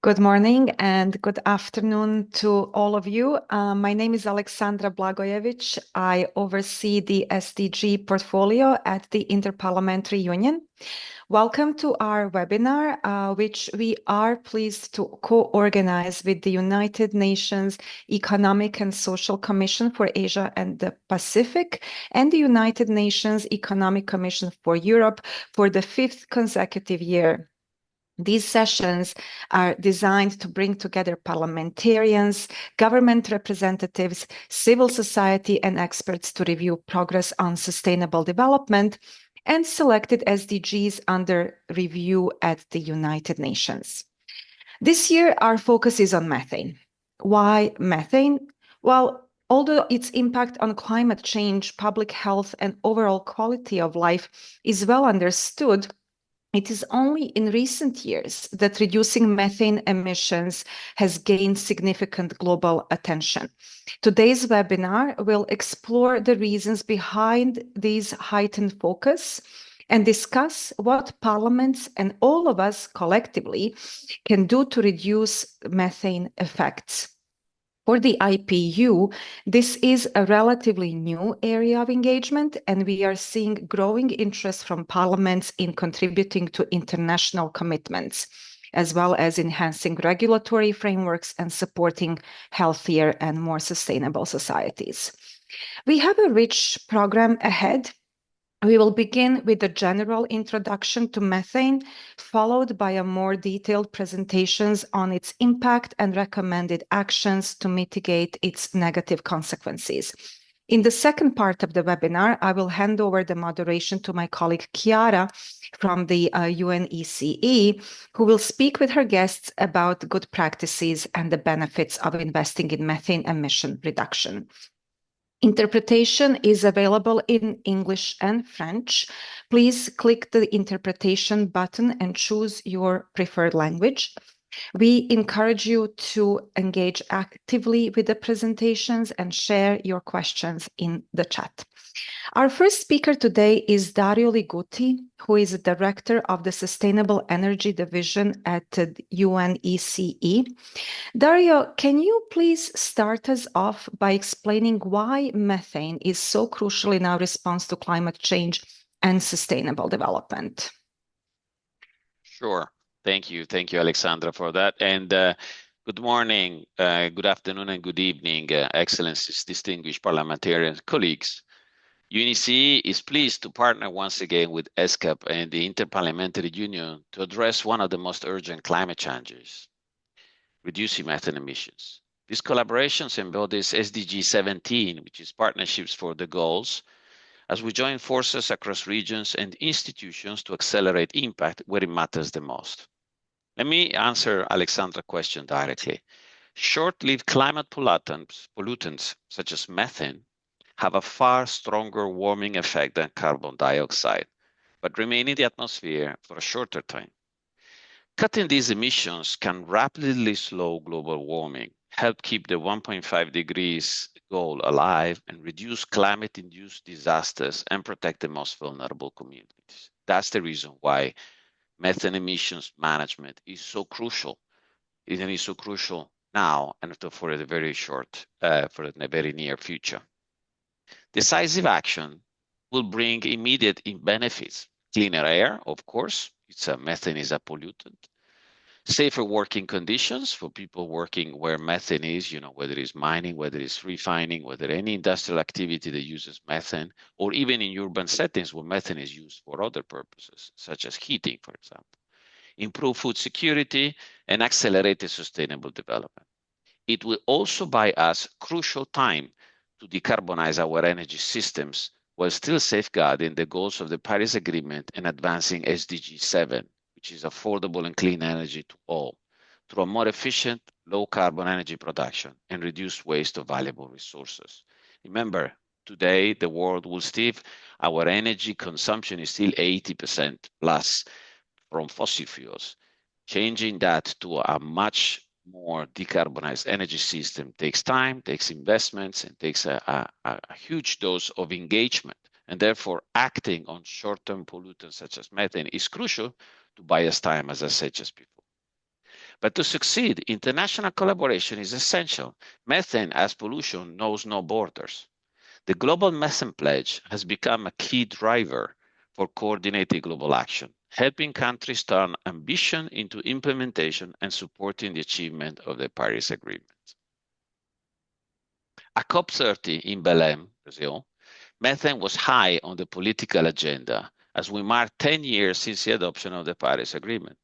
Good morning and good afternoon to all of you. My name is Alexandra Blagojevic. I oversee the SDG portfolio at the Inter-Parliamentary Union. Welcome to our webinar, which we are pleased to co-organize with the United Nations Economic and Social Commission for Asia and the Pacific and the United Nations Economic Commission for Europe for the 5th consecutive year. These sessions are designed to bring together parliamentarians, government representatives, civil society, and experts to review progress on sustainable development and selected SDGs under review at the United Nations. This year, our focus is on methane. Why methane? Well, although its impact on climate change, public health, and overall quality of life is well understood, it is only in recent years that reducing methane emissions has gained significant global attention. Today's webinar will explore the reasons behind this heightened focus and discuss what parliaments and all of us collectively can do to reduce methane effects. For the IPU, this is a relatively new area of engagement, and we are seeing growing interest from parliaments in contributing to international commitments, as well as enhancing regulatory frameworks and supporting healthier and more sustainable societies. We have a rich program ahead. We will begin with a general introduction to methane, followed by a more detailed presentations on its impact and recommended actions to mitigate its negative consequences. In the second part of the webinar, I will hand over the moderation to my colleague Chiara from the UNECE, who will speak with her guests about good practices and the benefits of investing in methane emission reduction. Interpretation is available in English and French. Please click the interpretation button and choose your preferred language. We encourage you to engage actively with the presentations and share your questions in the chat. Our first speaker today is Dario Ligutti, who is the Director of the Sustainable Energy Division at UNECE. Dario, can you please start us off by explaining why methane is so crucial in our response to climate change and sustainable development? Sure. Thank you, Alexandra, for that. And good morning, good afternoon, and good evening, Excellencies, distinguished parliamentarians, colleagues. UNECE is pleased to partner once again with ESCAP and the Inter-Parliamentary Union to address one of the most urgent climate challenges, reducing methane emissions. This collaboration embodies SDG 17, which is Partnerships for the Goals, as we join forces across regions and institutions to accelerate impact where it matters the most. Let me answer Alexandra's question directly. Short-lived climate pollutants such as methane have a far stronger warming effect than carbon dioxide, but remain in the atmosphere for a shorter time. Cutting these emissions can rapidly slow global warming, help keep the 1.5 degrees goal alive, and reduce climate-induced disasters and protect the most vulnerable communities. That's the reason why methane emissions management is so crucial. It is so crucial now and for the very short, for the very near future. Decisive action will bring immediate benefits. Cleaner air, of course, methane is a pollutant. Safer working conditions for people working where methane is, whether it's mining, whether it's refining, whether any industrial activity that uses methane, or even in urban settings where methane is used for other purposes, such as heating, for example. Improve food security and accelerated sustainable development. It will also buy us crucial time to decarbonize our energy systems while still safeguarding the goals of the Paris Agreement and advancing SDG 7, which is affordable and clean energy to all, through a more efficient, low-carbon energy production and reduced waste of valuable resources. Remember, today, the world will still, our energy consumption is still 80% plus from fossil fuels. Changing that to a much more decarbonized energy system takes time, takes investments, and takes a huge dose of engagement. And therefore, acting on short-term pollutants such as methane is crucial to buy us time, as I said just before. But to succeed, international collaboration is essential. Methane, as pollution, knows no borders. The Global Methane Pledge has become a key driver for coordinated global action, helping countries turn ambition into implementation and supporting the achievement of the Paris Agreement. At COP30 in Belém, Brazil, methane was high on the political agenda as we mark 10 years since the adoption of the Paris Agreement.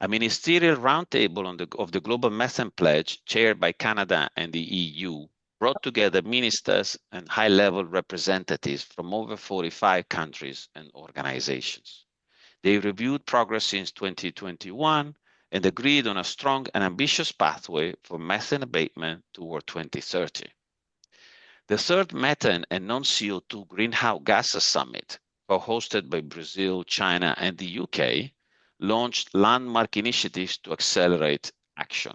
A ministerial roundtable of the Global Methane Pledge, chaired by Canada and the EU, brought together ministers and high-level representatives from over 45 countries and organizations. They reviewed progress since 2021 and agreed on a strong and ambitious pathway for methane abatement toward 2030. The third Methane and Non-CO2 Greenhouse Gases Summit, co-hosted by Brazil, China, and the UK, launched landmark initiatives to accelerate action.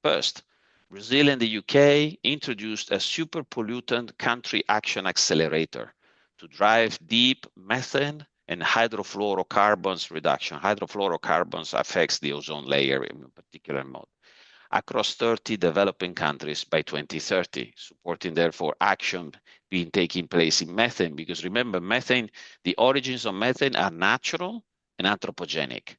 First, Brazil and the UK introduced a super pollutant country action accelerator to drive deep methane and hydrofluorocarbons reduction. Hydrofluorocarbons affects the ozone layer in a particular mode across 30 developing countries by 2030, supporting therefore action being taking place in methane. Because remember, methane, the origins of methane are natural and anthropogenic.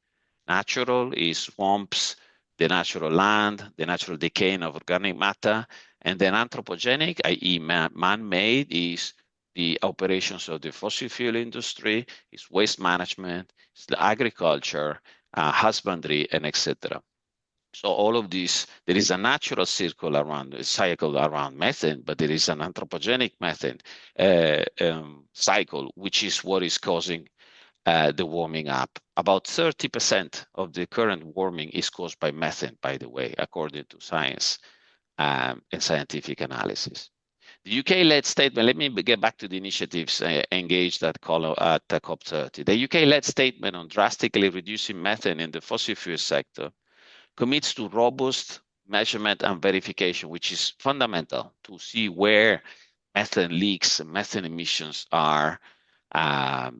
Natural is swamps, the natural land, the natural decaying of organic matter, and then anthropogenic, i.e. man-made, is the operations of the fossil fuel industry, is waste management, it's the agriculture, husbandry, and etc. So all of this, there is a natural cycle around methane, but there is an anthropogenic methane cycle, which is what is causing the warming up. About 30% of the current warming is caused by methane, by the way, according to science and scientific analysis. The UK-led statement, let me get back to the initiatives engaged at COP30. The UK-led statement on drastically reducing methane in the fossil fuel sector commits to robust measurement and verification, which is fundamental to see where methane leaks and methane emissions are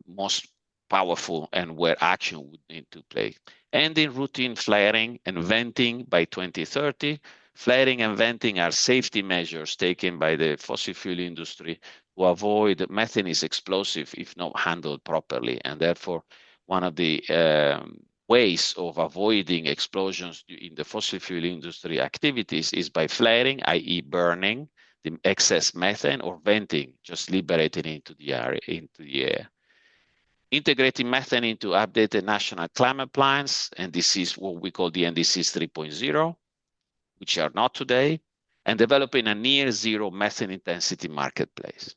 most powerful and where action would need to play. Ending routine flaring and venting by 2030. Flaring and venting are safety measures taken by the fossil fuel industry to avoid methane is explosive if not handled properly, and therefore one of the ways of avoiding explosions in the fossil fuel industry activities is by flaring, i.e. burning the excess methane, or venting, just liberating into the air. Integrating methane into updated national climate plans, and this is what we call the NDCs 3.0, which are not today, and developing a near zero methane intensity marketplace.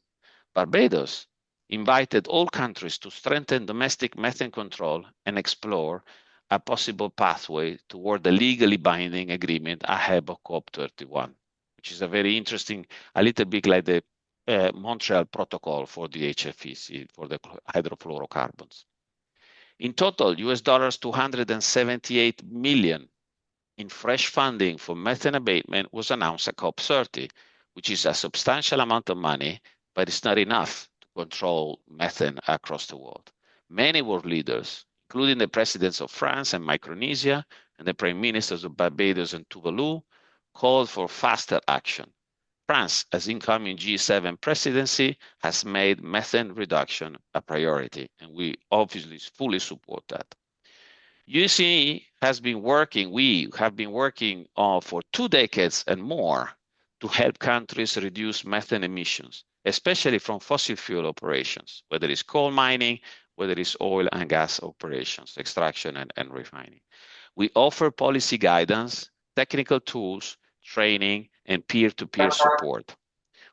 Barbados invited all countries to strengthen domestic methane control and explore a possible pathway toward a legally binding agreement ahead of COP31, which is a very interesting, a little bit like the Montreal Protocol for the HFEC, for the hydrofluorocarbons. In total, US dollars 278 million in fresh funding for methane abatement was announced at COP30, which is a substantial amount of money, but it's not enough to control methane across the world. Many world leaders, including the presidents of France and Micronesia and the prime ministers of Barbados and Tuvalu, called for faster action. France, as incoming G7 presidency, has made methane reduction a priority, and we obviously fully support that. UCE has been working, we have been working for 2 decades and more to help countries reduce methane emissions, especially from fossil fuel operations, whether it's coal mining, whether it's oil and gas operations, extraction and refining. We offer policy guidance, technical tools, training, and peer-to-peer support.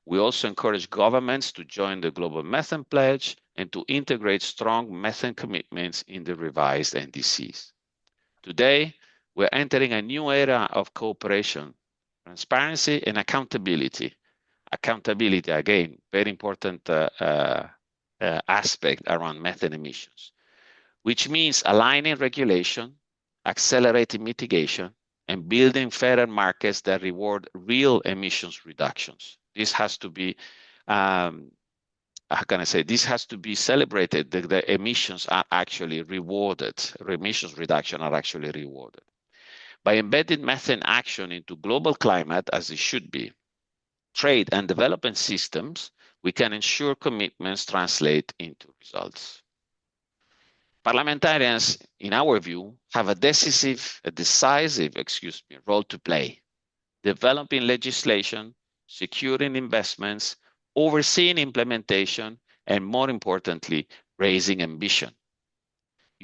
We also encourage governments to join the Global Methane Pledge and to integrate strong methane commitments in the revised NDCs. Today, we're entering a new era of cooperation, transparency, and accountability. Accountability, again, very important aspect around methane emissions, which means aligning regulation, accelerating mitigation, and building fairer markets that reward real emissions reductions. This has to be, how can I say, this has to be celebrated. The emissions are actually rewarded. Emissions reduction are actually rewarded. By embedding methane action into global climate, as it should be, trade and development systems, we can ensure commitments translate into results. Parliamentarians, in our view, have a decisive role to play, developing legislation, securing investments, overseeing implementation, and more importantly, raising ambition.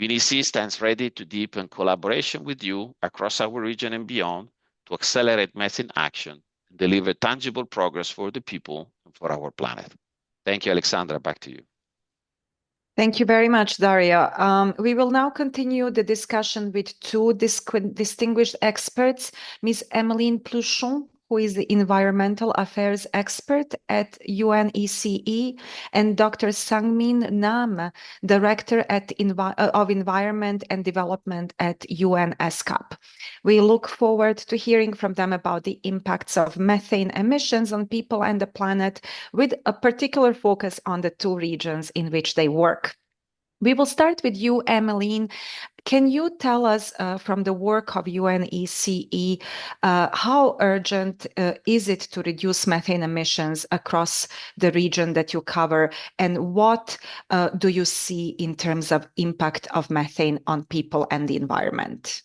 UNEC stands ready to deepen collaboration with you across our region and beyond to accelerate methane action and deliver tangible progress for the people and for our planet. Thank you, Alexandra. Back to you. Thank you very much, Dario. We will now continue the discussion with 2 distinguished experts, Ms. Emmeline Pluchon, who is the environmental affairs expert at UNECE, and Dr. Sangmin Nam, director of environment and development at UN ESCAP. We look forward to hearing from them about the impacts of methane emissions on people and the planet, with a particular focus on the 2 regions in which they work. We will start with you, Emmeline. Can you tell us from the work of UNECE, how urgent is it to reduce methane emissions across the region that you cover, and what do you see in terms of impact of methane on people and the environment?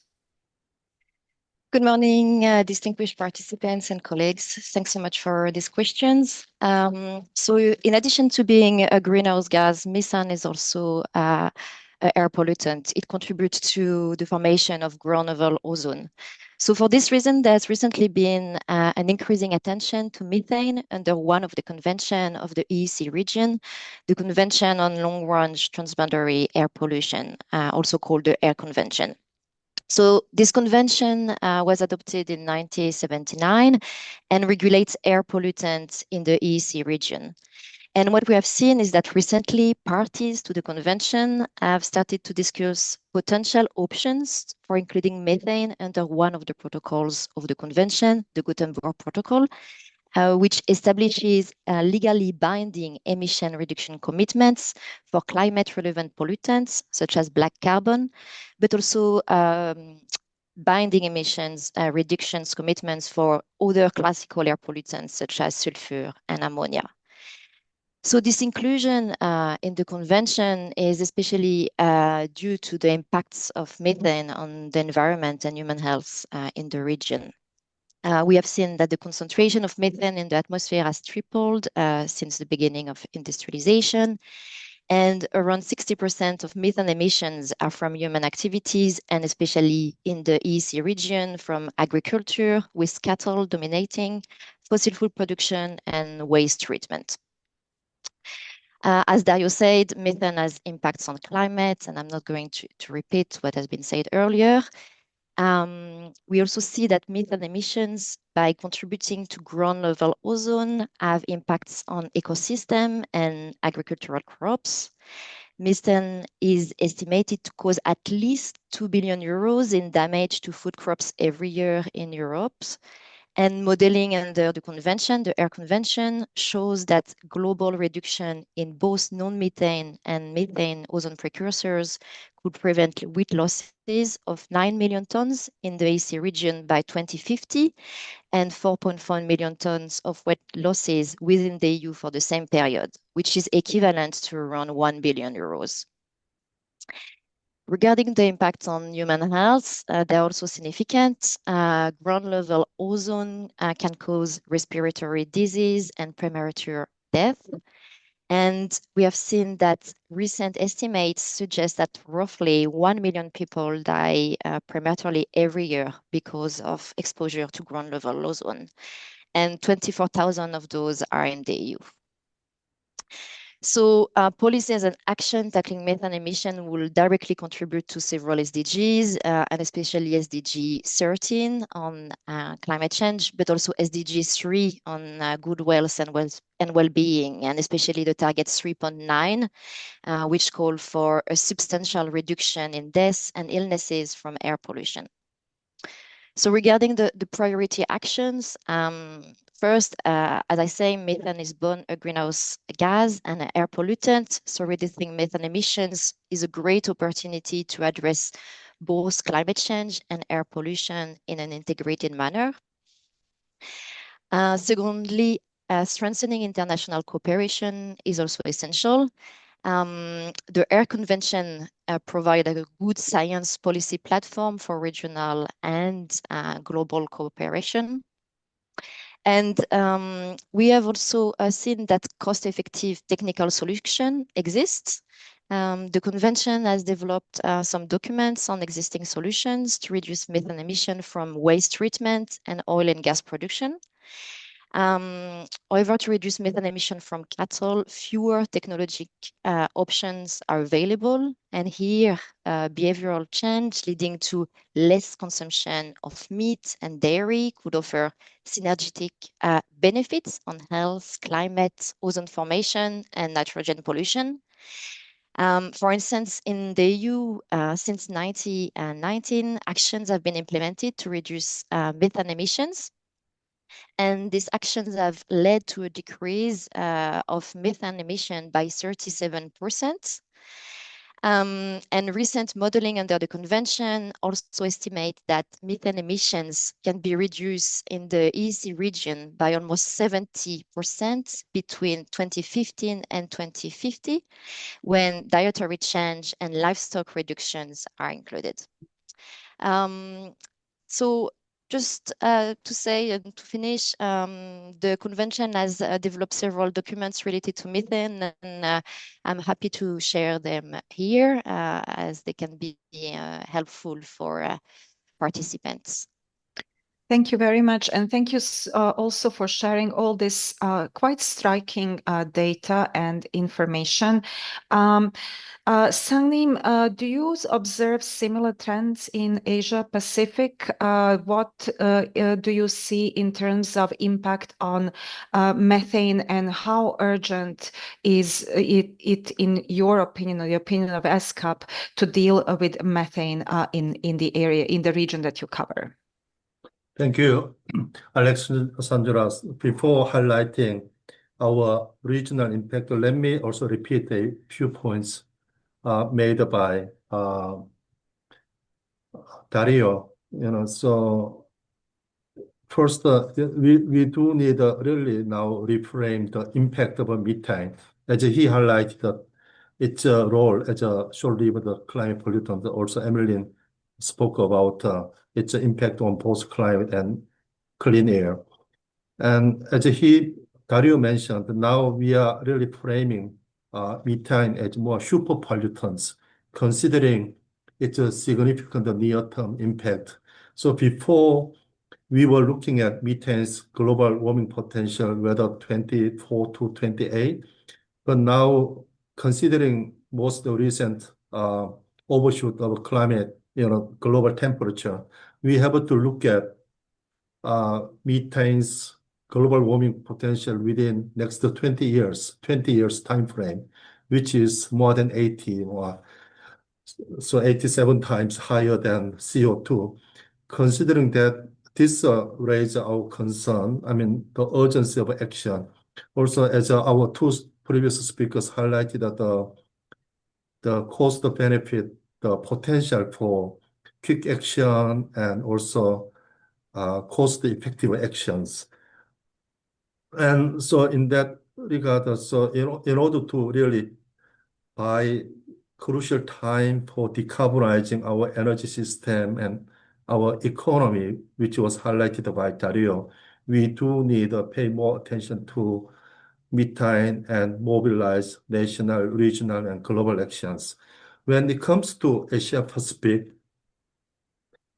Good morning, distinguished participants and colleagues. Thanks so much for these questions. So in addition to being a greenhouse gas, methane is also an air pollutant. It contributes to the formation of ground-level ozone. So for this reason, there's recently been an increasing attention to methane under one of the convention of the EEC region, the Convention on Long-Range Transboundary Air Pollution, also called the Air Convention. So this convention was adopted in 1979 and regulates air pollutants in the EEC region. And what we have seen is that recently parties to the convention have started to discuss potential options for including methane under one of the protocols of the convention, the Gothenburg Protocol, which establishes legally binding emission reduction commitments for climate-relevant pollutants, such as black carbon, but also binding emissions reductions commitments for other classical air pollutants, such as sulfur and ammonia. So this inclusion in the convention is especially due to the impacts of methane on the environment and human health in the region. We have seen that the concentration of methane in the atmosphere has tripled since the beginning of industrialization, and around 60% of methane emissions are from human activities, and especially in the EEC region from agriculture, with cattle dominating, fossil fuel production, and waste treatment. As Dario said, methane has impacts on climate, and I'm not going to repeat what has been said earlier. We also see that methane emissions, by contributing to ground level ozone, have impacts on ecosystem and agricultural crops. Methane is estimated to cause at least 2 billion euros in damage to food crops every year in Europe. And modeling under the convention, the Air Convention, shows that global reduction in both non-methane and methane ozone precursors could prevent wheat losses of 9 million tons in the AC region by 2050 and 4.4 million tons of wheat losses within the EU for the same period, which is equivalent to around 1 billion euros. Regarding the impact on human health, they're also significant. Ground level ozone can cause respiratory disease and premature death. And we have seen that recent estimates suggest that roughly 1 million people die prematurely every year because of exposure to ground level ozone. And 24,000 of those are in the EU. So policies and action tackling methane emission will directly contribute to several SDGs, and especially SDG 13 on climate change, but also SDG 3 on good health and well-being, and especially the target 3.9, which call for a substantial reduction in deaths and illnesses from air pollution. So regarding the priority actions, first, as I say, methane is both a greenhouse gas and an air pollutant. So reducing methane emissions is a great opportunity to address both climate change and air pollution in an integrated manner. Secondly, strengthening international cooperation is also essential. The Air Convention provides a good science policy platform for regional and global cooperation. And we have also seen that cost-effective technical solution exists. The convention has developed some documents on existing solutions to reduce methane emission from waste treatment and oil and gas production. However, to reduce methane emission from cattle, fewer technologic options are available. And here, behavioral change leading to less consumption of meat and dairy could offer synergetic benefits on health, climate, ozone formation, and nitrogen pollution. For instance, in the EU, since 2019, actions have been implemented to reduce methane emissions. And these actions have led to a decrease of methane emission by 37%. And recent modeling under the convention also estimate that methane emissions can be reduced in the EEC region by almost 70% between 2015 and 2050, when dietary change and livestock reductions are included. So just to say and to finish, the convention has developed several documents related to methane, and I'm happy to share them here as they can be helpful for participants. Thank you very much. And thank you also for sharing all this quite striking data and information. Sangnim, do you observe similar trends in Asia Pacific? What do you see in terms of impact on methane, and how urgent is it in your opinion, or the opinion of ESCAP, to deal with methane in the area, in the region that you cover? Thank you, Alexandra. Before highlighting our regional impact, let me also repeat a few points made by Dario. So first, we do need really now reframe the impact of methane, as he highlighted its role as a short-lived climate pollutant. Also, Emmeline spoke about its impact on both climate and clean air. And as Dario mentioned, now we are really framing methane as more super pollutants, considering its significant near-term impact. So before, we were looking at methane's global warming potential, whether 24 to 28, But now, considering most of the recent overshoot of climate, global temperature, we have to look at methane's global warming potential within next 20 years time frame, which is more than 80 or so 87 times higher than CO2. Considering that this raises our concern, I mean, the urgency of action. Also, as our two previous speakers highlighted, that the cost benefit, the potential for quick action and also cost-effective actions. And so in that regard, so in order to really buy crucial time for decarbonizing our energy system and our economy, which was highlighted by Dario, we do need to pay more attention to methane and mobilize national, regional, and global actions. When it comes to Asia Pacific,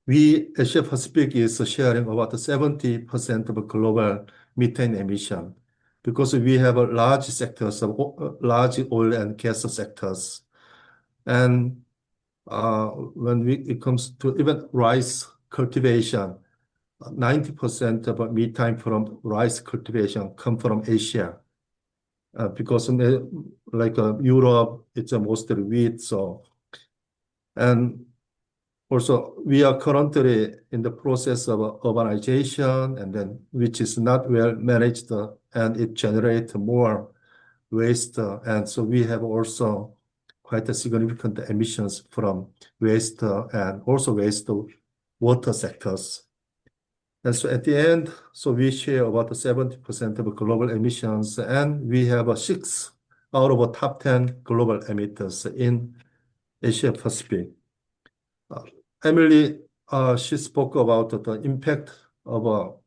Asia Pacific is sharing about 70% of global methane emission because we have a large sectors of large oil and gas sectors. And when it comes to even rice cultivation, 90% of methane from rice cultivation come from Asia. Because like Europe, it's mostly wheat. So, and also we are currently in the process of urbanization, and then which is not well managed, and it generates more waste. And so we have also quite a significant emissions from waste and also waste water sectors. And so at the end, so we share about 70% of global emissions, and we have 6 out of top 10 global emitters in Asia Pacific. Emily, she spoke about the impact of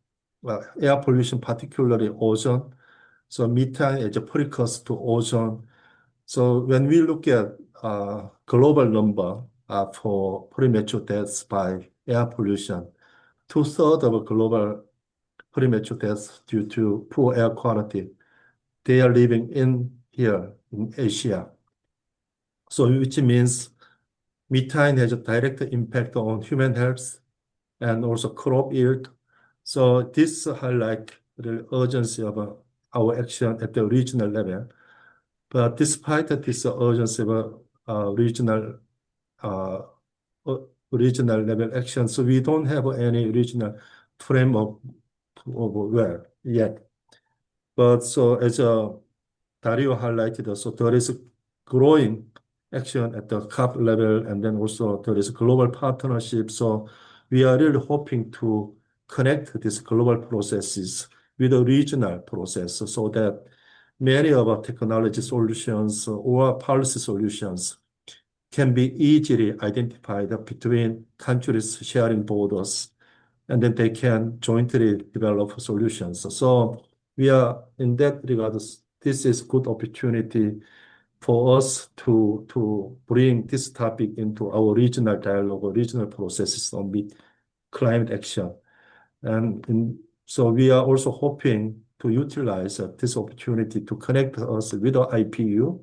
air pollution, particularly ozone. So methane is a precursor to ozone. So when we look at global number for premature deaths by air pollution, 2/3 of global premature deaths due to poor air quality, they are living in Asia. So which means methane has a direct impact on human health and also crop yield. So this highlights the urgency of our action at the regional level. But despite this urgency of regional level action, so we don't have any regional framework yet. But so as Dario highlighted, so there is growing action at the COP level, and then also there is global partnership. So we are really hoping to connect these global processes with a regional process so that many of our technology solutions or policy solutions can be easily identified between countries sharing borders, and then they can jointly develop solutions. So we are in that regard, this is good opportunity for us to bring this topic into our regional dialogue or regional processes on climate action. And so we are also hoping to utilize this opportunity to connect us with our IPU,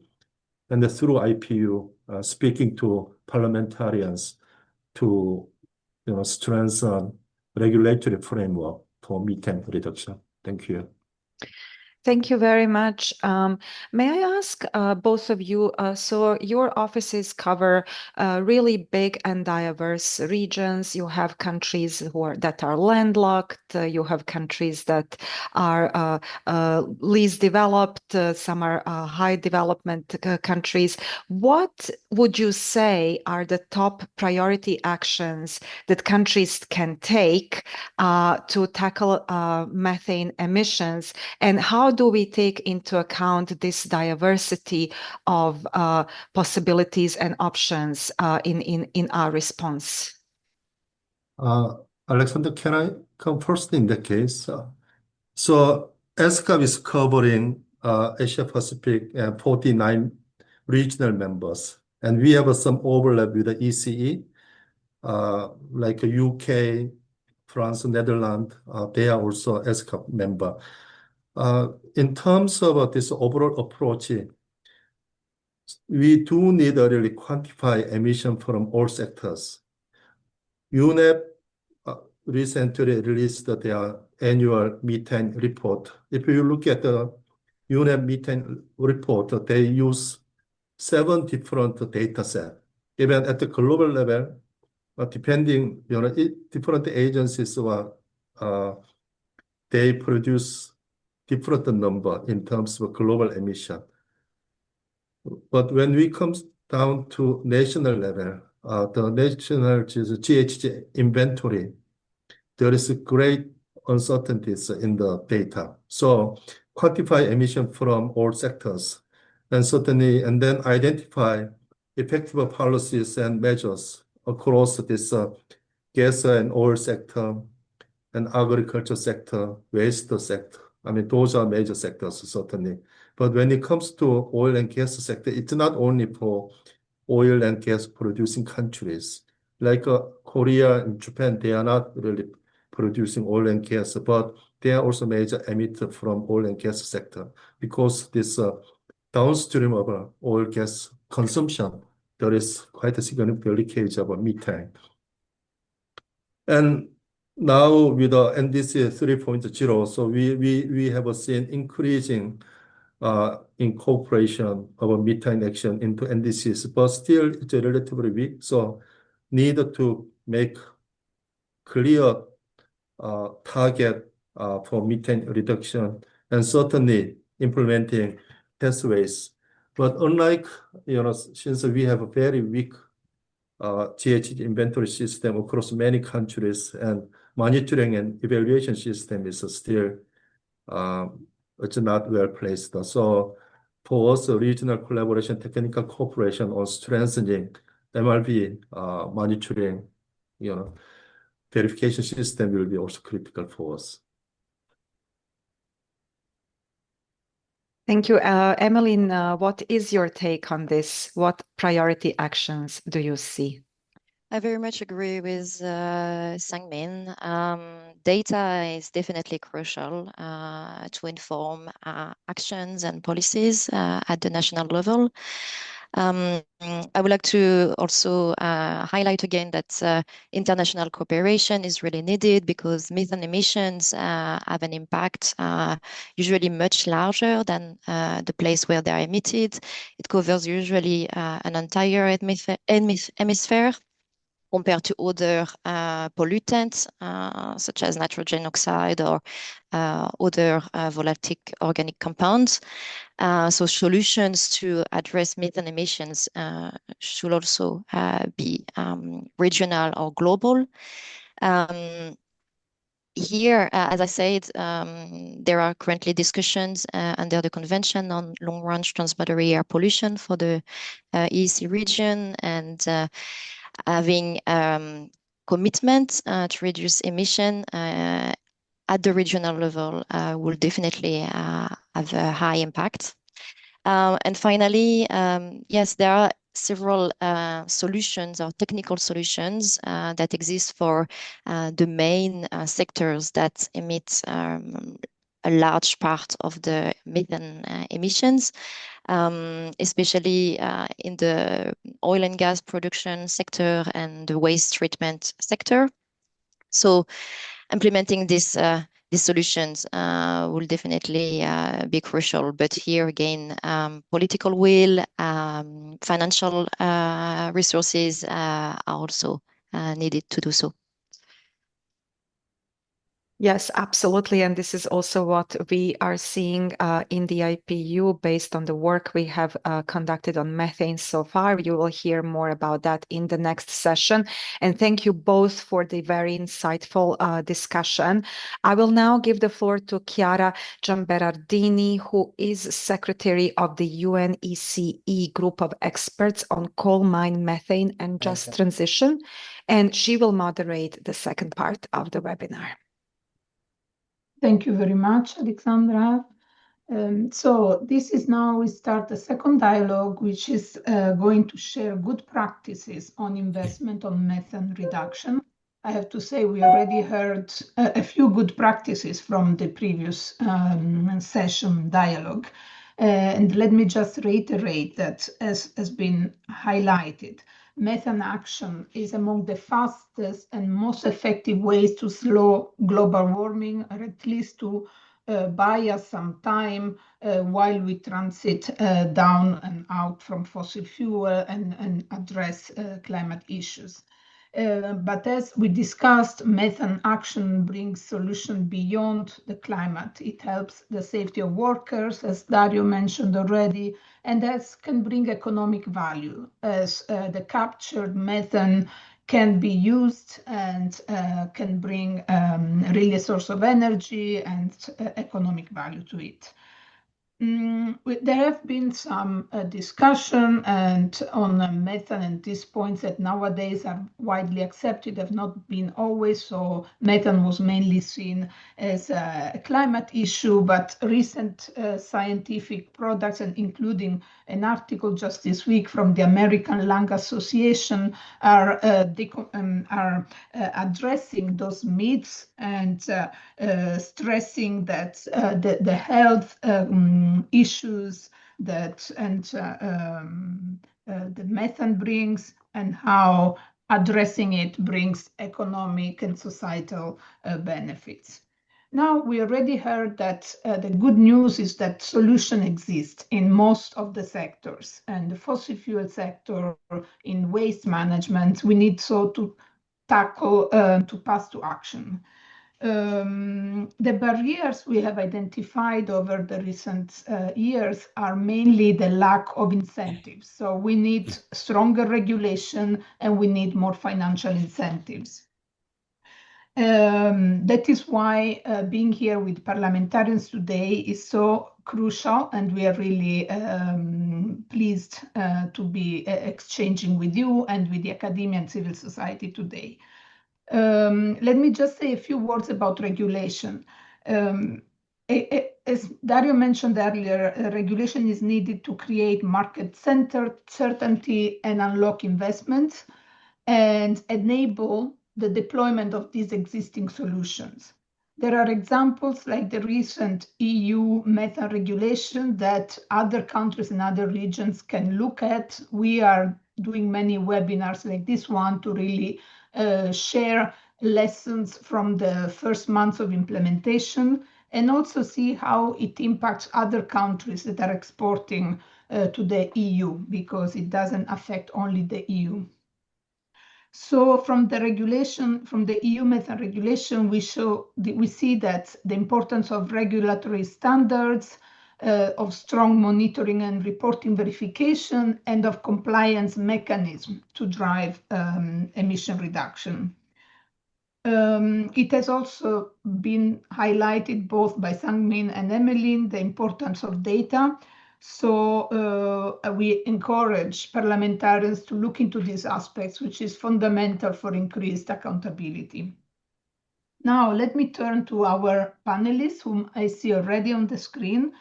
and through IPU, speaking to parliamentarians to strengthen regulatory framework for methane reduction. Thank you. Thank you very much. May I ask both of you, so your offices cover really big and diverse regions. You have countries that are landlocked. You have countries that are least developed. Some are high development countries. What would you say are the top priority actions that countries can take to tackle methane emissions, and how do we take into account this diversity of possibilities and options in our response? Alexander, can I come first in that case? So ESCAP is covering Asia Pacific and 49 regional members, and we have some overlap with the ECE, like UK, France, Netherlands. They are also ESCAP member. In terms of this overall approach, we do need to really quantify emission from all sectors. UNEP recently released their annual methane report. If you look at the UNEP methane report, they use 7 different data sets. Even at the global level, depending, different agencies they produce different number in terms of global emission. But when we come down to national level, the national GHG inventory, there is great uncertainties in the data. So quantify emission from all sectors, and certainly, and then identify effective policies and measures across this gas and oil sector and agriculture sector, waste sector. I mean, those are major sectors, certainly. But when it comes to oil and gas sector, it's not only for oil and gas producing countries. Like Korea and Japan, they are not really producing oil and gas, but they are also major emitter from oil and gas sector, because this downstream of oil gas consumption, there is quite a significant leakage of methane. And now with the NDC 3.0, so we have seen increasing incorporation of methane action into NDCs, but still it's relatively weak. So need to make clear target for methane reduction, and certainly implementing pathways. But unlike, since we have a very weak GHG inventory system across many countries, and monitoring and evaluation system is still it's not well placed. So for us, regional collaboration, technical cooperation on strengthening MRV monitoring, verification system will be also critical for us. Thank you. Emmeline, what is your take on this? What priority actions do you see? I very much agree with Sang-Min. Data is definitely crucial to inform actions and policies at the national level. I would like to also highlight again that international cooperation is really needed, because methane emissions have an impact usually much larger than the place where they are emitted. It covers usually an entire hemisphere, compared to other pollutants such as nitrogen oxide or other volatile organic compounds. So solutions to address methane emissions should also be regional or global. Here, as I said, there are currently discussions under the Convention on Long-Range Transboundary Air Pollution for the EEC region, and having commitment to reduce emission at the regional level will definitely have a high impact. And finally, yes, there are several solutions or technical solutions that exist for the main sectors that emit a large part of the methane emissions, especially in the oil and gas production sector and the waste treatment sector. So implementing these solutions will definitely be crucial. But here again, political will, financial resources are also needed to do so. Yes, absolutely. And this is also what we are seeing in the IPU based on the work we have conducted on methane so far. You will hear more about that in the next session. And thank you both for the very insightful discussion. I will now give the floor to Chiara Giamberardini, who is Secretary of the UNECE Group of Experts on Coal Mine Methane and Just Transition. And she will moderate the second part of the webinar. Thank you very much, Alexandra. So this is now we start the second dialogue, which is going to share good practices on investment on methane reduction. I have to say we already heard a few good practices from the previous session dialogue. And let me just reiterate that, as has been highlighted, methane action is among the fastest and most effective ways to slow global warming, or at least to buy us some time while we transit down and out from fossil fuel and address climate issues. But as we discussed, methane action brings solution beyond the climate. It helps the safety of workers, as Dario mentioned already, and as can bring economic value, as the captured methane can be used and can bring really a source of energy and economic value to it. There have been some discussion on methane, and these points that nowadays are widely accepted have not been always. So methane was mainly seen as a climate issue, but recent scientific products, and including an article just this week from the American Lung Association, are addressing those myths and stressing that the health issues that the methane brings, and how addressing it brings economic and societal benefits. Now, we already heard that the good news is that solution exists in most of the sectors, and the fossil fuel sector in waste management, we need so to tackle, to pass to action. The barriers we have identified over the recent years are mainly the lack of incentives. So we need stronger regulation and we need more financial incentives. That is why being here with parliamentarians today is so crucial, and we are really pleased to be exchanging with you and with the academia and civil society today. Let me just say a few words about regulation. As Dario mentioned earlier, regulation is needed to create market-centered certainty and unlock investments and enable the deployment of these existing solutions. There are examples like the recent EU methane regulation that other countries and other regions can look at. We are doing many webinars like this one to really share lessons from the first months of implementation, and also see how it impacts other countries that are exporting to the EU, because it doesn't affect only the EU. So from the regulation, from the EU methane regulation, we see that the importance of regulatory standards, of strong monitoring and reporting verification, and of compliance mechanism to drive emission reduction. It has also been highlighted both by Sang-Min and Emmeline, the importance of data. So we encourage parliamentarians to look into these aspects, which is fundamental for increased accountability. Now, let me turn to our panelists, whom I see already on the screen.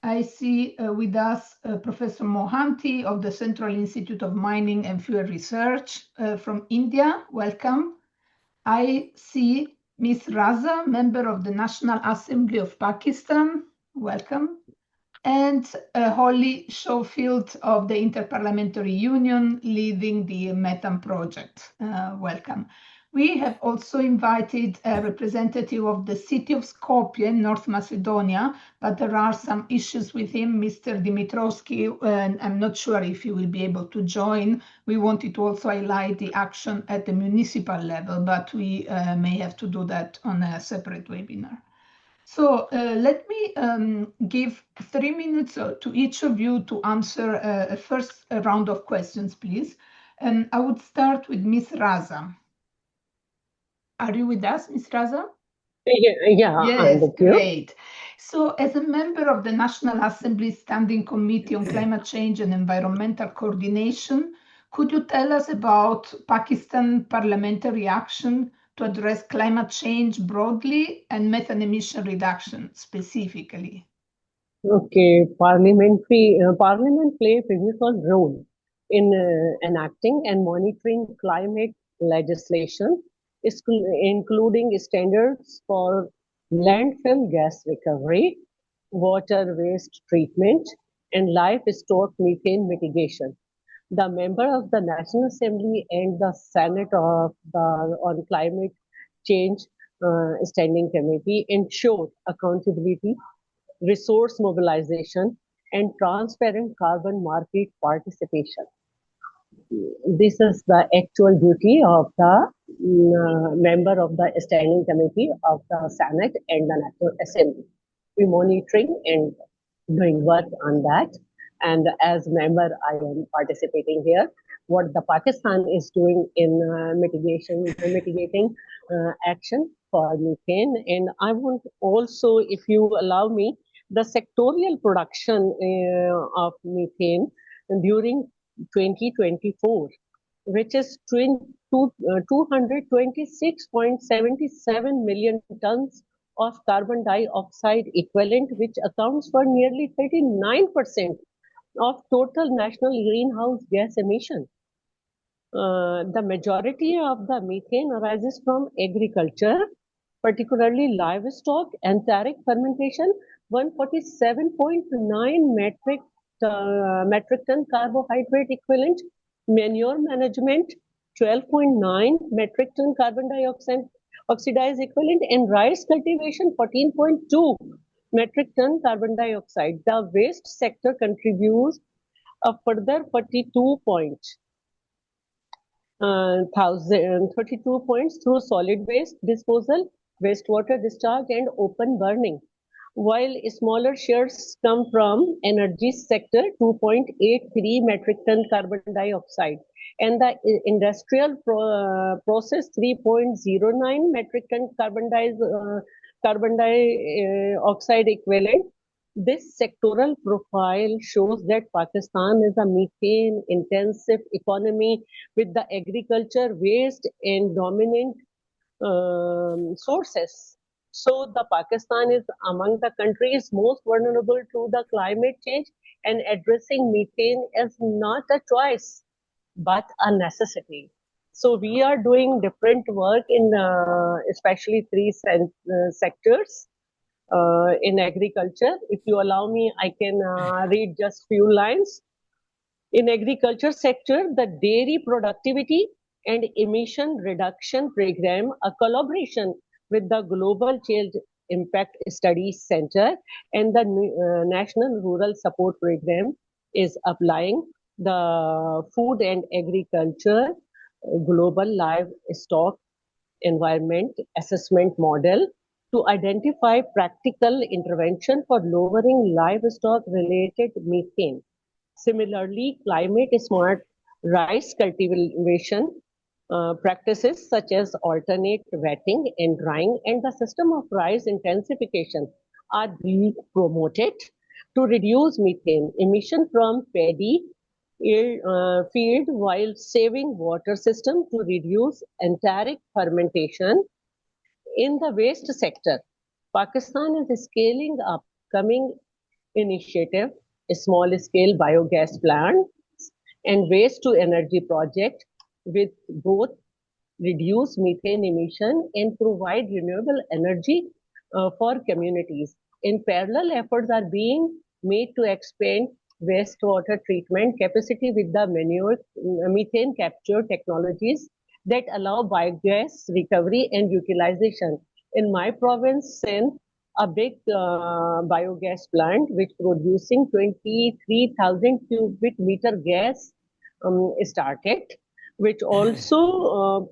I see with us Professor Mohanty of the Central Institute of Mining and Fuel Research from India. Welcome. I see Ms. Raza, member of the National Assembly of Pakistan. Welcome. And Holly Schofield of the Inter-Parliamentary Union, leading the methane project. Welcome. We have also invited a representative of the city of Skopje in North Macedonia, but there are some issues with him, Mr. Dimitrovsky, and I'm not sure if he will be able to join. We wanted to also highlight the action at the municipal level, but we may have to do that on a separate webinar. So let me give 3 minutes to each of you to answer a first round of questions, please. And I would start with Ms. Raza. Are you with us, Ms. Raza? Yeah, yes, great. So as a member of the National Assembly Standing Committee on Climate Change and Environmental Coordination, could you tell us about Pakistan parliamentary action to address climate change broadly and methane emission reduction specifically? Okay, Parliament play a pivotal role in enacting and monitoring climate legislation, including standards for landfill gas recovery, water waste treatment, and livestock methane mitigation. The member of the National Assembly and the Senate of the on Climate Change Standing Committee ensure accountability, resource mobilization, and transparent carbon market participation. This is the actual duty of the member of the Standing Committee of the Senate and the National Assembly. We monitoring and doing work on that. And as member, I am participating here. What the Pakistan is doing in mitigating action for methane. And I want also, if you allow me, the sectorial production of methane during 2024, which is 226.77 million tons of carbon dioxide equivalent, which accounts for nearly 39% of total national greenhouse gas emission. The majority of the methane arises from agriculture, particularly livestock, enteric fermentation, 147.9 metric ton carbohydrate equivalent, manure management, 12.9 metric ton carbon dioxide oxidized equivalent, and rice cultivation, 14.2 metric ton carbon dioxide. The waste sector contributes a further 32 points. 32 points through solid waste disposal, wastewater discharge, and open burning, while smaller shares come from energy sector, 2.83 metric ton carbon dioxide, and the industrial process, 3.09 metric ton carbon dioxide equivalent. This sectoral profile shows that Pakistan is a methane-intensive economy with the agriculture, waste, and dominant sources. So the Pakistan is among the countries most vulnerable to the climate change, and addressing methane is not a choice, but a necessity. So we are doing different work in especially three sectors. In agriculture, if you allow me, I can read just few lines. In agriculture sector, the dairy productivity and emission reduction program, a collaboration with the Global Change Impact Studies Center and the National Rural Support Program, is applying the food and agriculture global livestock environment assessment model to identify practical intervention for lowering livestock-related methane. Similarly, climate-smart rice cultivation practices such as alternate wetting and drying and the system of rice intensification are being promoted to reduce methane emission from paddy field while saving water system to reduce enteric fermentation. In the waste sector, Pakistan is scaling up coming initiative, a small-scale biogas plant and waste-to-energy project with both reduce methane emission and provide renewable energy for communities. In parallel, efforts are being made to expand wastewater treatment capacity with the methane capture technologies that allow biogas recovery and utilization. In my province, Sindh, a big biogas plant which producing 23,000 cubic meter gas started, which also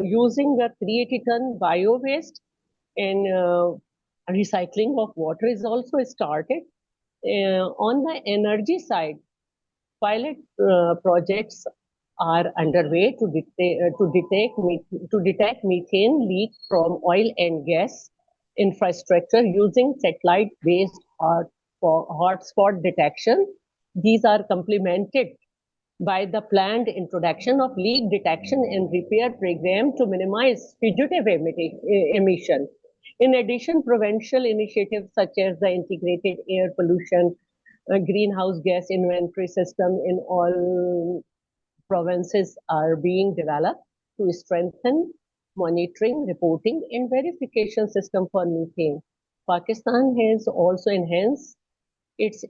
using the 380 ton bio waste and recycling of water is also started. On the energy side, pilot projects are underway to detect methane leak from oil and gas infrastructure using satellite-based hotspot detection. These are complemented by the planned introduction of leak detection and repair program to minimize fugitive emission. In addition, provincial initiatives such as the integrated air pollution, greenhouse gas inventory system in all provinces are being developed to strengthen monitoring, reporting, and verification system for methane. Pakistan has also enhanced its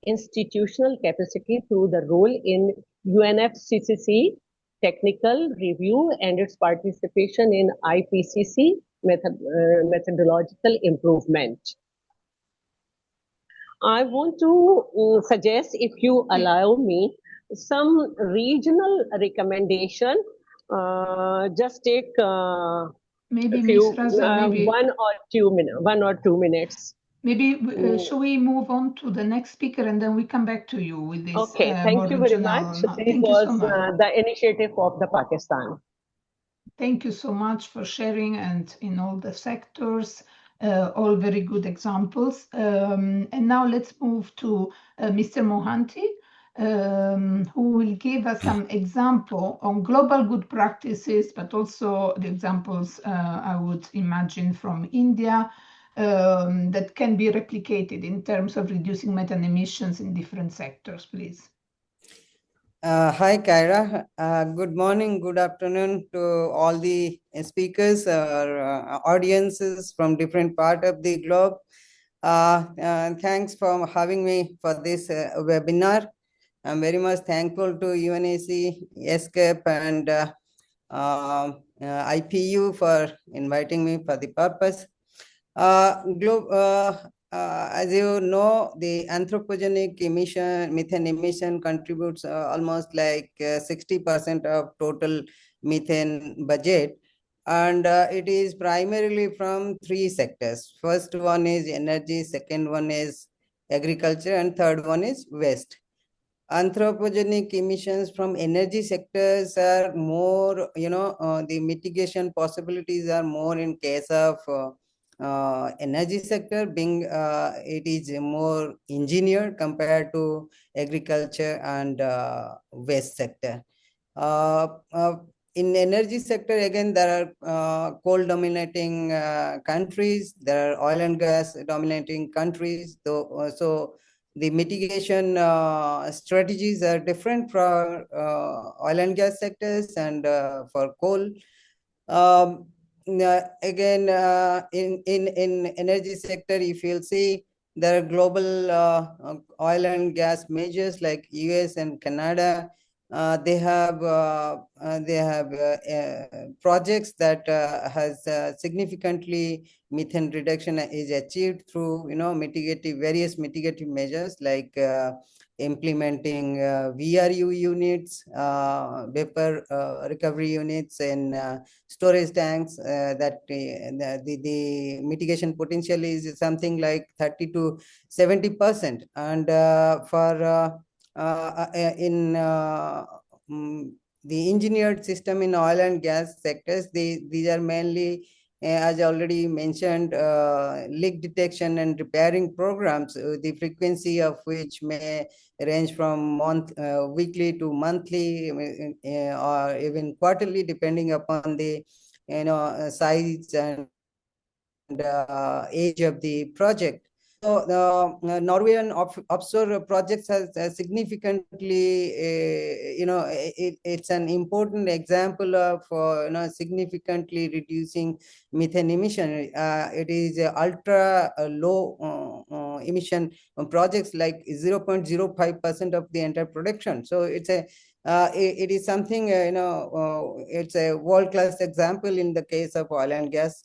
institutional capacity through the role in UNFCCC technical review and its participation in IPCC methodological improvement. I want to suggest, if you allow me, some regional recommendation. Just take maybe a few, Ms. Raza, maybe 1 or 2 minutes. Maybe should we move on to the next speaker and then we come back to you with this Okay, more thank you very regional. much. This Thank you so was much. the initiative of the Pakistan. Thank you so much for sharing, and in all the sectors, all very good examples. And now let's move to Mr. Mohanty, who will give us some example on global good practices, but also the examples I would imagine from India that can be replicated in terms of reducing methane emissions in different sectors, please. Hi, Kyra. Good morning, good afternoon to all the speakers or audiences from different part of the globe. Thanks for having me for this webinar. I'm very much thankful to UNAC, ESCAP, and IPU for inviting me for the purpose. As you know, the anthropogenic methane emission contributes almost like 60% of total methane budget. And it is primarily from 3 sectors. First one is energy, second one is agriculture, and third one is waste. Anthropogenic emissions from energy sectors are more, the mitigation possibilities are more in case of energy sector, being it is more engineered compared to agriculture and waste sector. In energy sector, again, there are coal dominating countries, there are oil and gas dominating countries, though. So the mitigation strategies are different for oil and gas sectors and for coal. Again, in energy sector, if you'll see, there are global oil and gas majors like US and Canada. They have projects that has significantly methane reduction is achieved through various mitigative measures like implementing VRU units, vapor recovery units, and storage tanks. That the mitigation potential is something like 30 to 70%, and for in the engineered system in oil and gas sectors, these are mainly, as already mentioned, leak detection and repairing programs, the frequency of which may range from weekly to monthly, or even quarterly, depending upon the size and age of the project. So the Norwegian offshore projects has significantly, it's an important example of significantly reducing methane emission. It is ultra low emission projects, like 0.05% of the entire production. So it's a it is something, it's a world-class example in the case of oil and gas.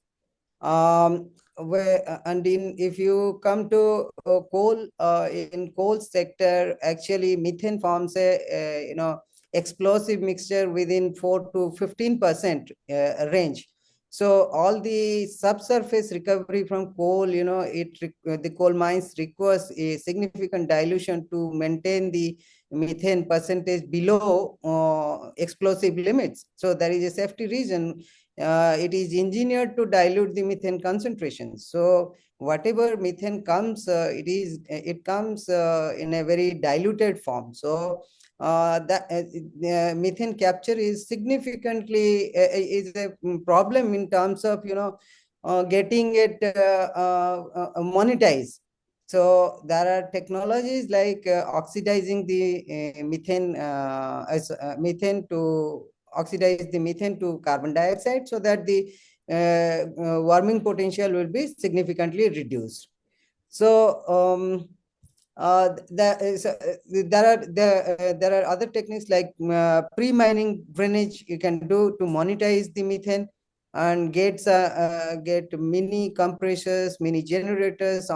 If you come to coal, in coal sector, actually methane forms a explosive mixture within 4 to 15% range. So all the subsurface recovery from coal, the coal mines requires a significant dilution to maintain the methane percentage below explosive limits. So there is a safety reason. It is engineered to dilute the methane concentration. So whatever methane comes, it comes in a very diluted form. So methane capture is significantly is a problem in terms of getting it monetized. So there are technologies like oxidizing the methane to oxidize the methane to carbon dioxide, so that the warming potential will be significantly reduced. So there are other techniques like pre-mining drainage you can do to monetize the methane, and get mini compressors, mini generators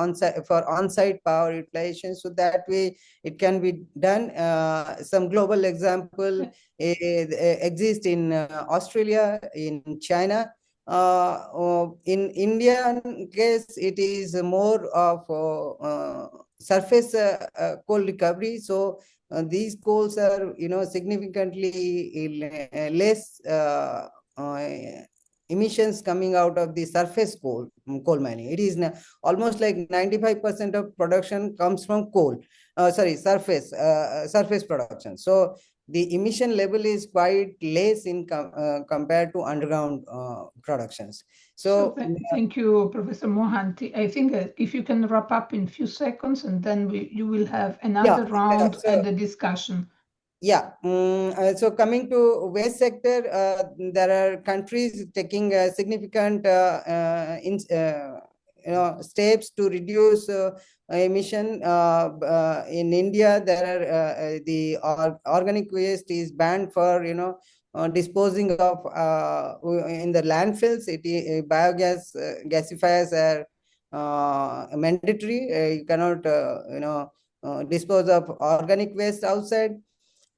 for on-site power utilization, so that way it can be done. Some global example exist in Australia, in China. In Indian case, it is more of surface coal recovery. So these coals are, significantly less emissions coming out of the surface coal mining. It is almost like 95% of production comes from coal. Surface production. So the emission level is quite less in compared to underground productions. So thank you, Professor Mohanty. I think if you can wrap up in a few seconds, and then you will have another round and the discussion. Yeah. So coming to waste sector, there are countries taking significant steps to reduce emission. In India, there are the organic waste is banned for disposing of in the landfills. Biogas gasifiers are mandatory. You cannot dispose of organic waste outside.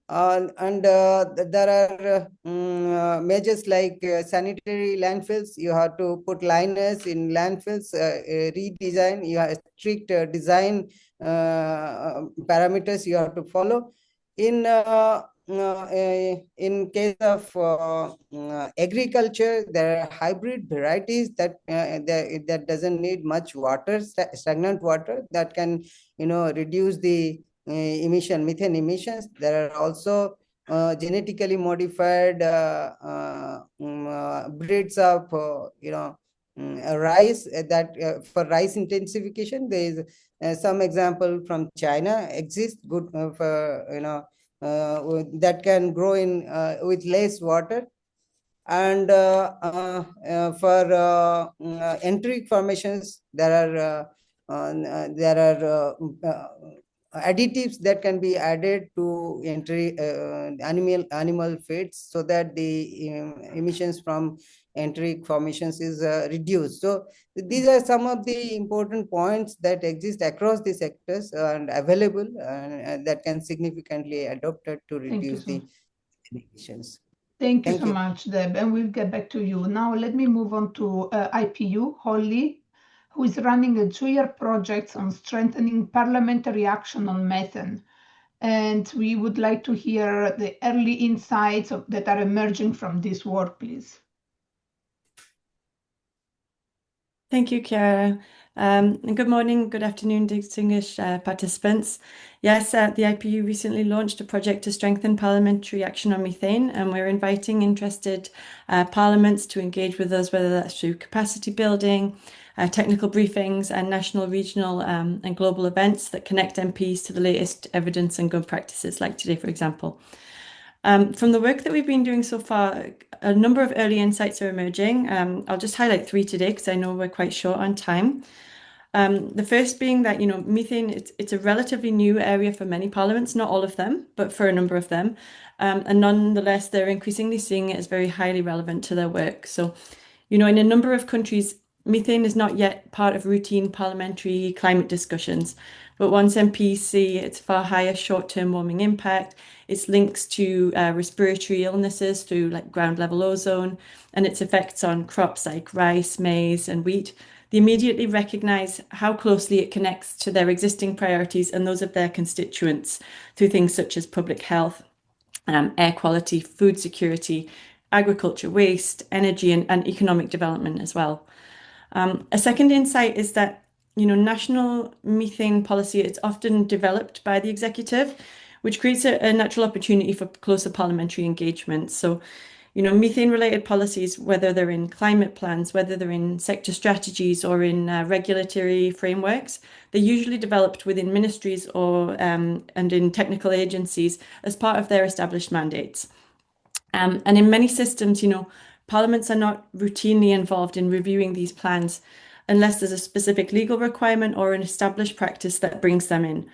And there are measures like sanitary landfills. You have to put liners in landfills, redesign. You have strict design parameters you have to follow. In case of agriculture, there are hybrid varieties that doesn't need much water, stagnant water, that can reduce the methane emissions. There are also genetically modified breeds of rice, that for rice intensification. There is some example from China exist, good for that can grow in with less water. And for enteric formations, there are additives that can be added to animal feeds, so that the emissions from enteric formations is reduced. So these are some of the important points that exist across the sectors and available, that can significantly adopted to reduce the emissions. Thank you so much, Deb, and we'll get back to you. Now let me move on to IPU, Holly, who is running a 2-year project on strengthening parliamentary action on methane. And we would like to hear the early insights that are emerging from this work, please. Thank you, Chiara. And good morning, good afternoon, distinguished participants. Yes, the IPU recently launched a project to strengthen parliamentary action on methane, and we're inviting interested parliaments to engage with us, whether that's through capacity building, technical briefings, and national, regional, and global events that connect MPs to the latest evidence and good practices, like today, for example. From the work that we've been doing so far, a number of early insights are emerging. I'll just highlight 3 today because I know we're quite short on time. The first being that, methane, it's a relatively new area for many parliaments, not all of them, but for a number of them. And nonetheless, they're increasingly seeing it as very highly relevant to their work. So, in a number of countries, methane is not yet part of routine parliamentary climate discussions. But once MPs see its far higher short-term warming impact, its links to respiratory illnesses through like ground level ozone, and its effects on crops like rice, maize, and wheat, they immediately recognize how closely it connects to their existing priorities and those of their constituents through things such as public health, air quality, food security, agriculture, waste, energy, and economic development as well. A second insight is that national methane policy is often developed by the executive, which creates a natural opportunity for closer parliamentary engagement. So, methane-related policies, whether they're in climate plans, whether they're in sector strategies or in regulatory frameworks, they're usually developed within ministries or and in technical agencies as part of their established mandates. And in many systems, parliaments are not routinely involved in reviewing these plans unless there's a specific legal requirement or an established practice that brings them in.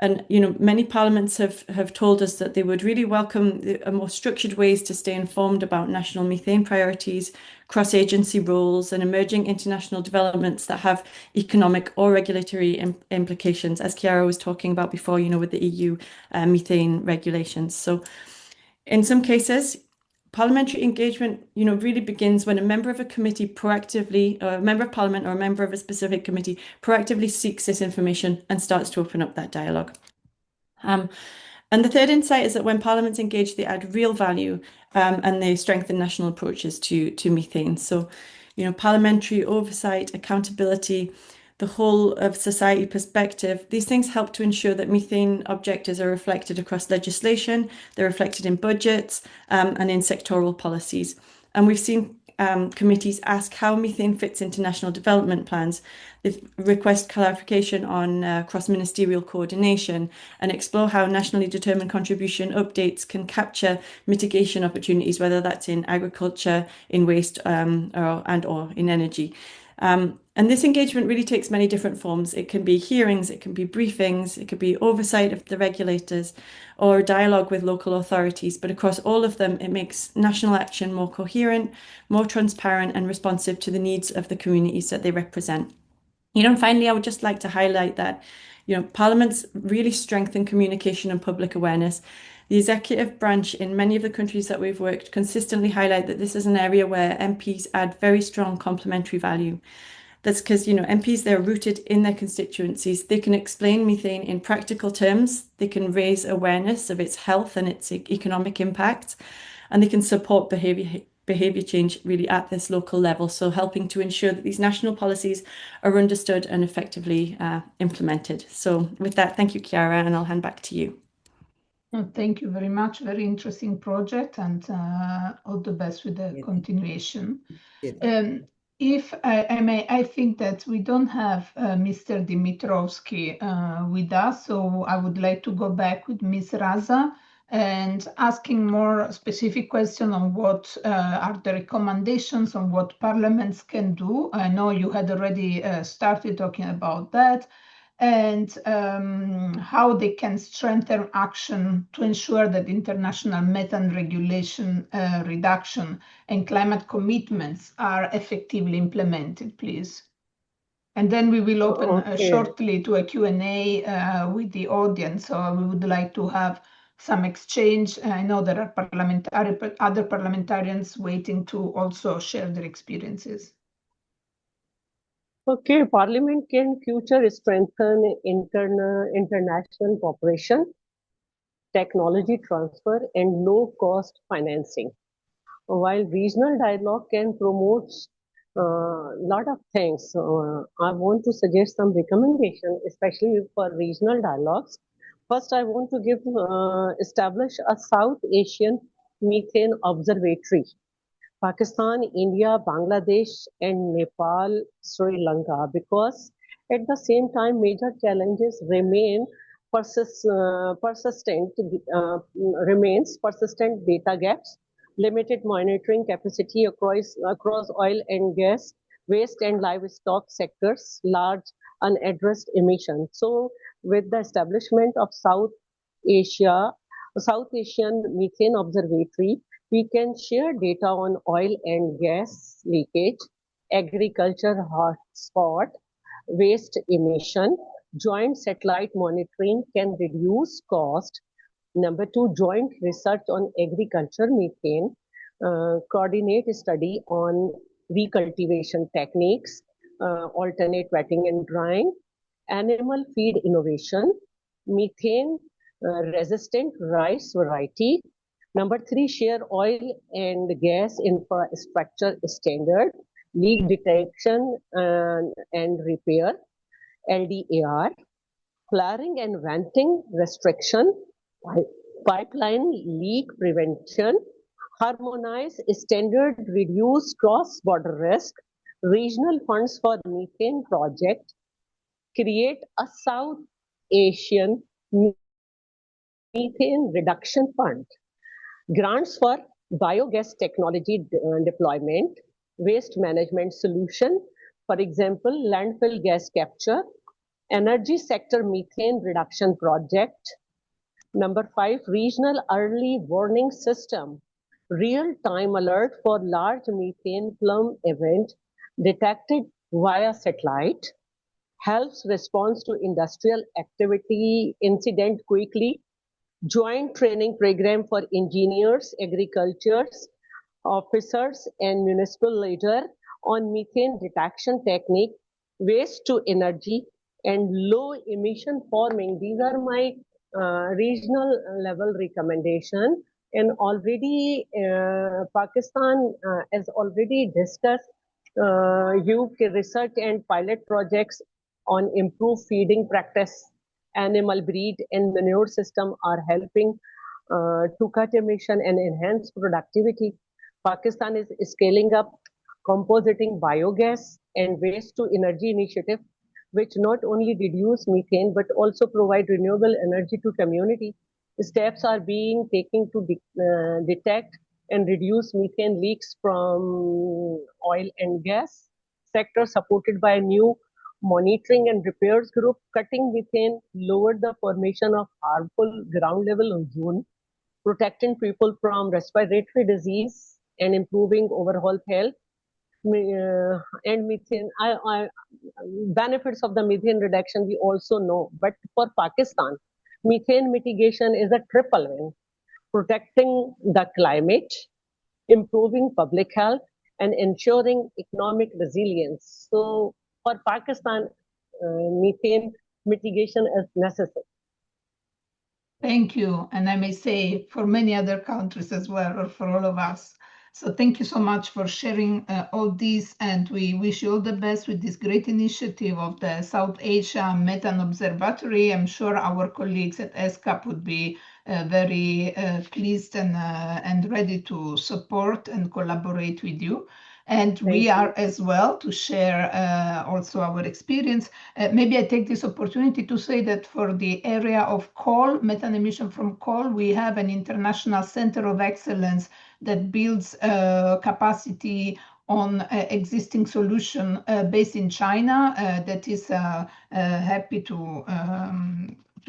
And many parliaments have told us that they would really welcome a more structured ways to stay informed about national methane priorities, cross-agency roles, and emerging international developments that have economic or regulatory implications, as Chiara was talking about before, with the EU methane regulations. So in some cases, parliamentary engagement, really begins when a member of a committee proactively, or a member of parliament or a member of a specific committee proactively seeks this information and starts to open up that dialogue. And the third insight is that when parliaments engage, they add real value and they strengthen national approaches to methane. So, parliamentary oversight, accountability, the whole of society perspective, these things help to ensure that methane objectives are reflected across legislation, they're reflected in budgets and in sectoral policies. And we've seen committees ask how methane fits into national development plans. They request clarification on cross-ministerial coordination and explore how nationally determined contribution updates can capture mitigation opportunities, whether that's in agriculture, in waste, or in energy. And this engagement really takes many different forms. It can be hearings, it can be briefings, it could be oversight of the regulators or dialogue with local authorities. But across all of them, it makes national action more coherent, more transparent and responsive to the needs of the communities that they represent. Finally, I would just like to highlight that, parliaments really strengthen communication and public awareness. The executive branch in many of the countries that we've worked consistently highlight that this is an area where MPs add very strong complementary value. That's because, MPs, they're rooted in their constituencies. They can explain methane in practical terms. They can raise awareness of its health and its economic impact, and they can support behavior change really at this local level. So helping to ensure that these national policies are understood and effectively implemented. So with that, thank you, Chiara, and I'll hand back to you. Thank you very much. Very interesting project, and all the best with the continuation. If I may, I think that we don't have Mr. Dimitrovsky with us, so I would like to go back with Ms. Raza and asking more specific question on what are the recommendations on what parliaments can do. I know you had already started talking about that, and how they can strengthen action to ensure that international methane regulation reduction and climate commitments are effectively implemented, please. And then we will open shortly to a Q&A with the audience. So we would like to have some exchange. I know there are other parliamentarians waiting to also share their experiences. Okay, Parliament can future strengthen international cooperation, technology transfer, and low-cost financing. While regional dialogue can promote a lot of things, I want to suggest some recommendations, especially for regional dialogues. First, I want to establish a South Asian Methane Observatory. Pakistan, India, Bangladesh, and Nepal, Sri Lanka, because at the same time, major challenges remain persistent data gaps, limited monitoring capacity across oil and gas, waste and livestock sectors, large unaddressed emissions. So, with the establishment of South Asian Methane Observatory, we can share data on oil and gas leakage, agriculture hotspot, waste emission. Joint satellite monitoring can reduce cost. Number 2, joint research on agriculture methane, coordinate study on recultivation techniques, alternate wetting and drying, animal feed innovation, methane resistant rice variety. Number 3, share oil and gas infrastructure standard, leak detection and repair, LDAR, flaring and venting restriction, pipeline leak prevention, harmonize standard, reduce cross-border risk, regional funds for methane project, create a South Asian Methane Reduction Fund, grants for biogas technology deployment, waste management solution, for example, landfill gas capture, energy sector methane reduction project. Number 5, regional early warning system, real-time alert for large methane plume event detected via satellite, helps response to industrial activity incident quickly, joint training program for engineers, agricultures, officers, and municipal leader on methane detection technique, waste to energy, and low emission farming. These are my regional level recommendation. And already Pakistan has already discussed UK research and pilot projects on improved feeding practice, animal breed and manure system are helping to cut emission and enhance productivity. Pakistan is scaling up compositing biogas and waste to energy initiative, which not only reduce methane but also provide renewable energy to community. Steps are being taken to detect and reduce methane leaks from oil and gas sector, supported by a new monitoring and repairs group. Cutting methane lowered the formation of harmful ground level ozone, protecting people from respiratory disease and improving overall health. And methane, benefits of the methane reduction we also know, but for Pakistan, methane mitigation is a triple win: protecting the climate, improving public health, and ensuring economic resilience. So for Pakistan, methane mitigation is necessary. Thank you. And I may say for many other countries as well, or for all of us. So thank you so much for sharing all this, and we wish you all the best with this great initiative of the South Asia Methane Observatory. I'm sure our colleagues at ESCAP would be very pleased and ready to support and collaborate with you. And we are as well to share also our experience. Maybe I take this opportunity to say that for the area of coal, methane emission from coal, we have an international center of excellence that builds capacity on existing solution based in China that is happy to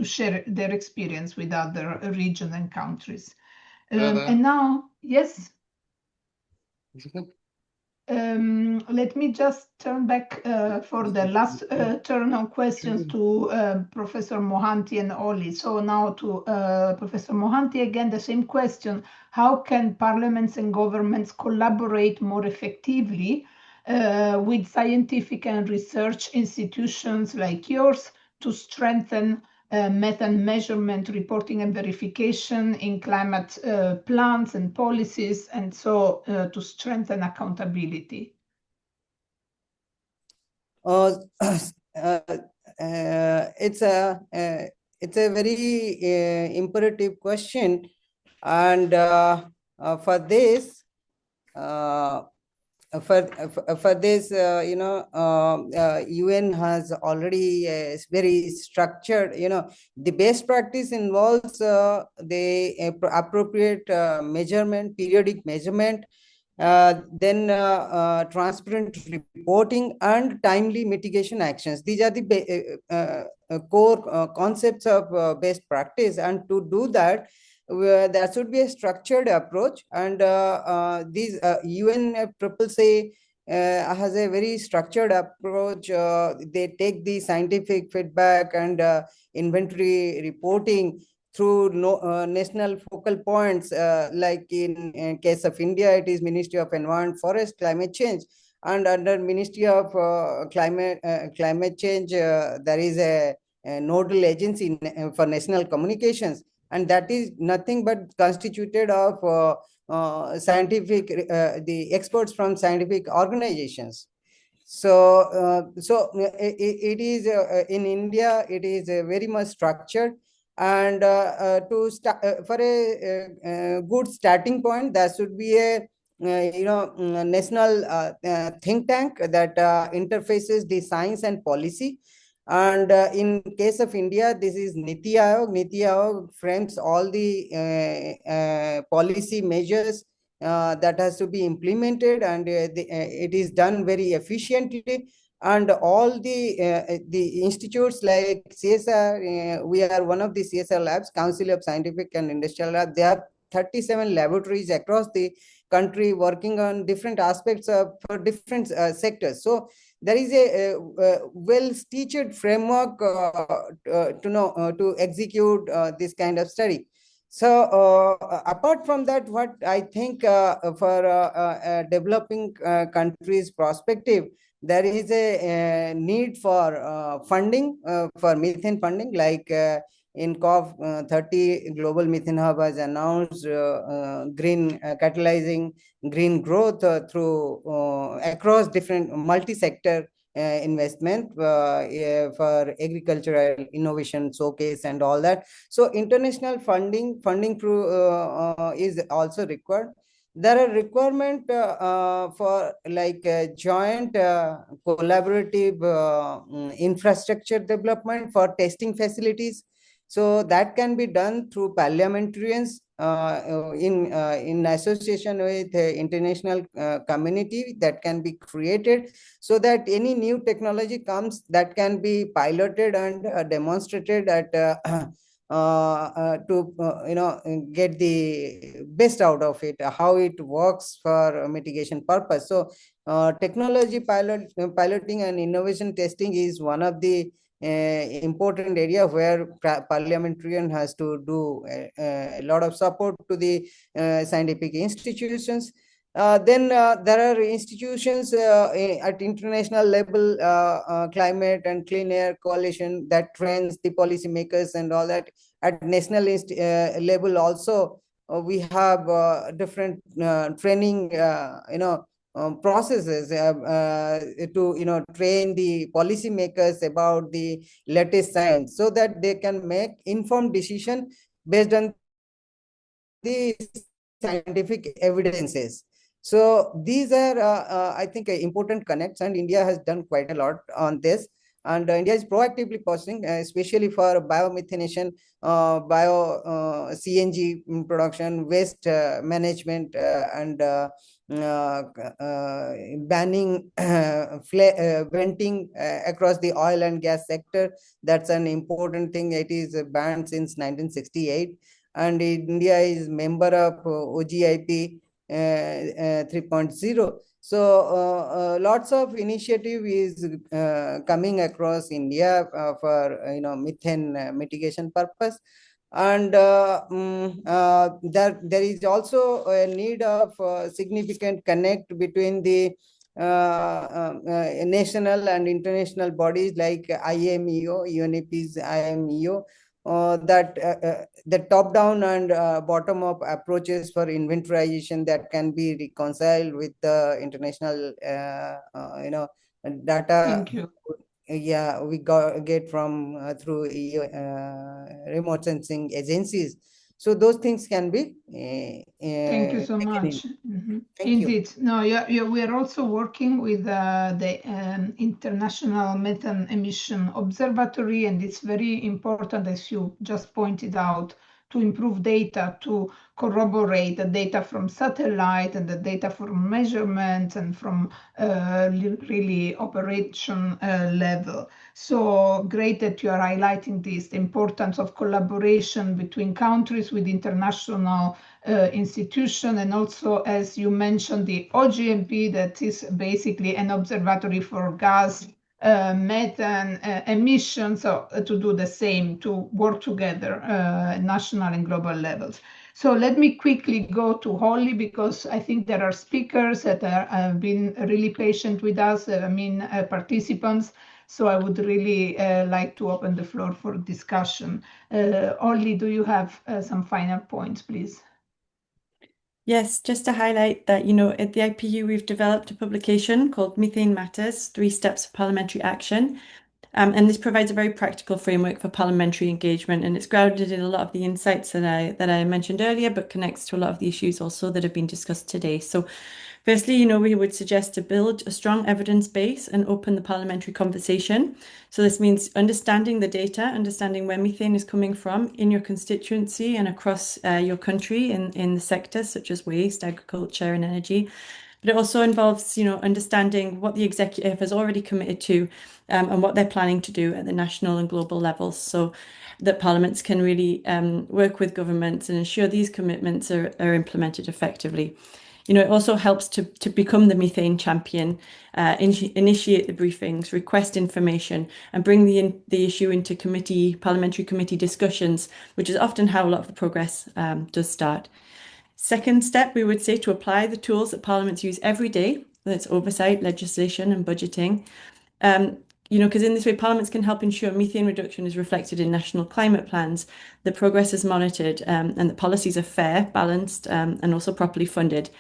share their experience with other regions and countries. And now, yes. Let me just turn back for the last turn of questions to Professor Mohanty and Oli. So now to Professor Mohanty, again, the same question. How can parliaments and governments collaborate more effectively with scientific and research institutions like yours to strengthen methane measurement, reporting and verification in climate plans and policies, and so to strengthen accountability? It's a very imperative question, and for this. For this, UN has already very structured. The best practice involves the appropriate measurement, periodic measurement, then transparent reporting and timely mitigation actions. These are the core concepts of best practice, and to do that, there should be a structured approach, and these UNFCCC has a very structured approach. They take the scientific feedback and inventory reporting through national focal points, like in case of India, it is Ministry of Environment, Forest, Climate Change, and under Ministry of Climate Change, there is a nodal agency for national communications, and that is nothing but constituted of scientific, the experts from scientific organizations. So, it is in India, it is very much structured, and to start for a good starting point, there should be a national think tank that interfaces the science and policy. And in case of India, this is Niti Aayog. Niti Aayog frames all the policy measures that has to be implemented, and it is done very efficiently. And all the institutes like CSR, we are one of the CSR labs, Council of Scientific and Industrial Lab. They have 37 laboratories across the country working on different aspects for different sectors. So there is a well-stitched framework to execute this kind of study. So apart from that, what I think for developing countries' perspective, there is a need for funding, for methane funding, like in COP30, Global Methane Hub has announced green catalyzing green growth through across different multi-sector investment for agricultural innovation showcase and all that. So international funding through is also required. There are requirement for like joint collaborative infrastructure development for testing facilities. So that can be done through parliamentarians in association with international community that can be created, so that any new technology comes that can be piloted and demonstrated at to get the best out of it, how it works for mitigation purpose. So technology piloting and innovation testing is one of the important area where parliamentarian has to do a lot of support to the scientific institutions. Then there are institutions at international level, climate and clean air coalition that trains the policymakers and all that. At national level also, we have different training, processes to train the policymakers about the latest science, so that they can make informed decision based on the scientific evidences. So these are, I think, important connects, and India has done quite a lot on this. And India is proactively pursuing, especially for biomethanation, bio CNG production, waste management, and banning venting across the oil and gas sector. That's an important thing. It is banned since 1968. And India is member of OGIP 3.0. So lots of initiative is coming across India for methane mitigation purpose. And there is also a need of significant connect between the national and international bodies like IMEO, UNEP's IMEO, that the top-down and bottom-up approaches for inventorization that can be reconciled with the international, data. Thank you. Yeah, we get from through remote sensing agencies. So those things can be. Thank you so much. Thank Indeed. you. No, we are also working with the International Methane Emission Observatory, and it's very important, as you just pointed out, to improve data, to corroborate the data from satellite and the data from measurement and from really operation level. So great that you are highlighting this, the importance of collaboration between countries with international institution, and also, as you mentioned, the OGMP, that is basically an observatory for gas methane emissions, so to do the same, to work together national and global levels. So let me quickly go to Holly, because I think there are speakers that have been really patient with us, participants. So I would really like to open the floor for discussion. Holly, do you have some final points, please? Yes, just to highlight that, at the IPU, we've developed a publication called Methane Matters, 3 Steps of Parliamentary Action. And this provides a very practical framework for parliamentary engagement, and it's grounded in a lot of the insights that I mentioned earlier, but connects to a lot of the issues also that have been discussed today. So firstly, we would suggest to build a strong evidence base and open the parliamentary conversation. So this means understanding the data, understanding where methane is coming from in your constituency and across your country in the sectors such as waste, agriculture, and energy. But it also involves, understanding what the executive has already committed to and what they're planning to do at the national and global levels, so that parliaments can really work with governments and ensure these commitments are implemented effectively. It also helps to become the methane champion, initiate the briefings, request information, and bring the issue into parliamentary committee discussions, which is often how a lot of the progress does start. Second step, we would say to apply the tools that parliaments use every day, that's oversight, legislation, and budgeting. Because in this way, parliaments can help ensure methane reduction is reflected in national climate plans, the progress is monitored, and the policies are fair, balanced, and also properly funded.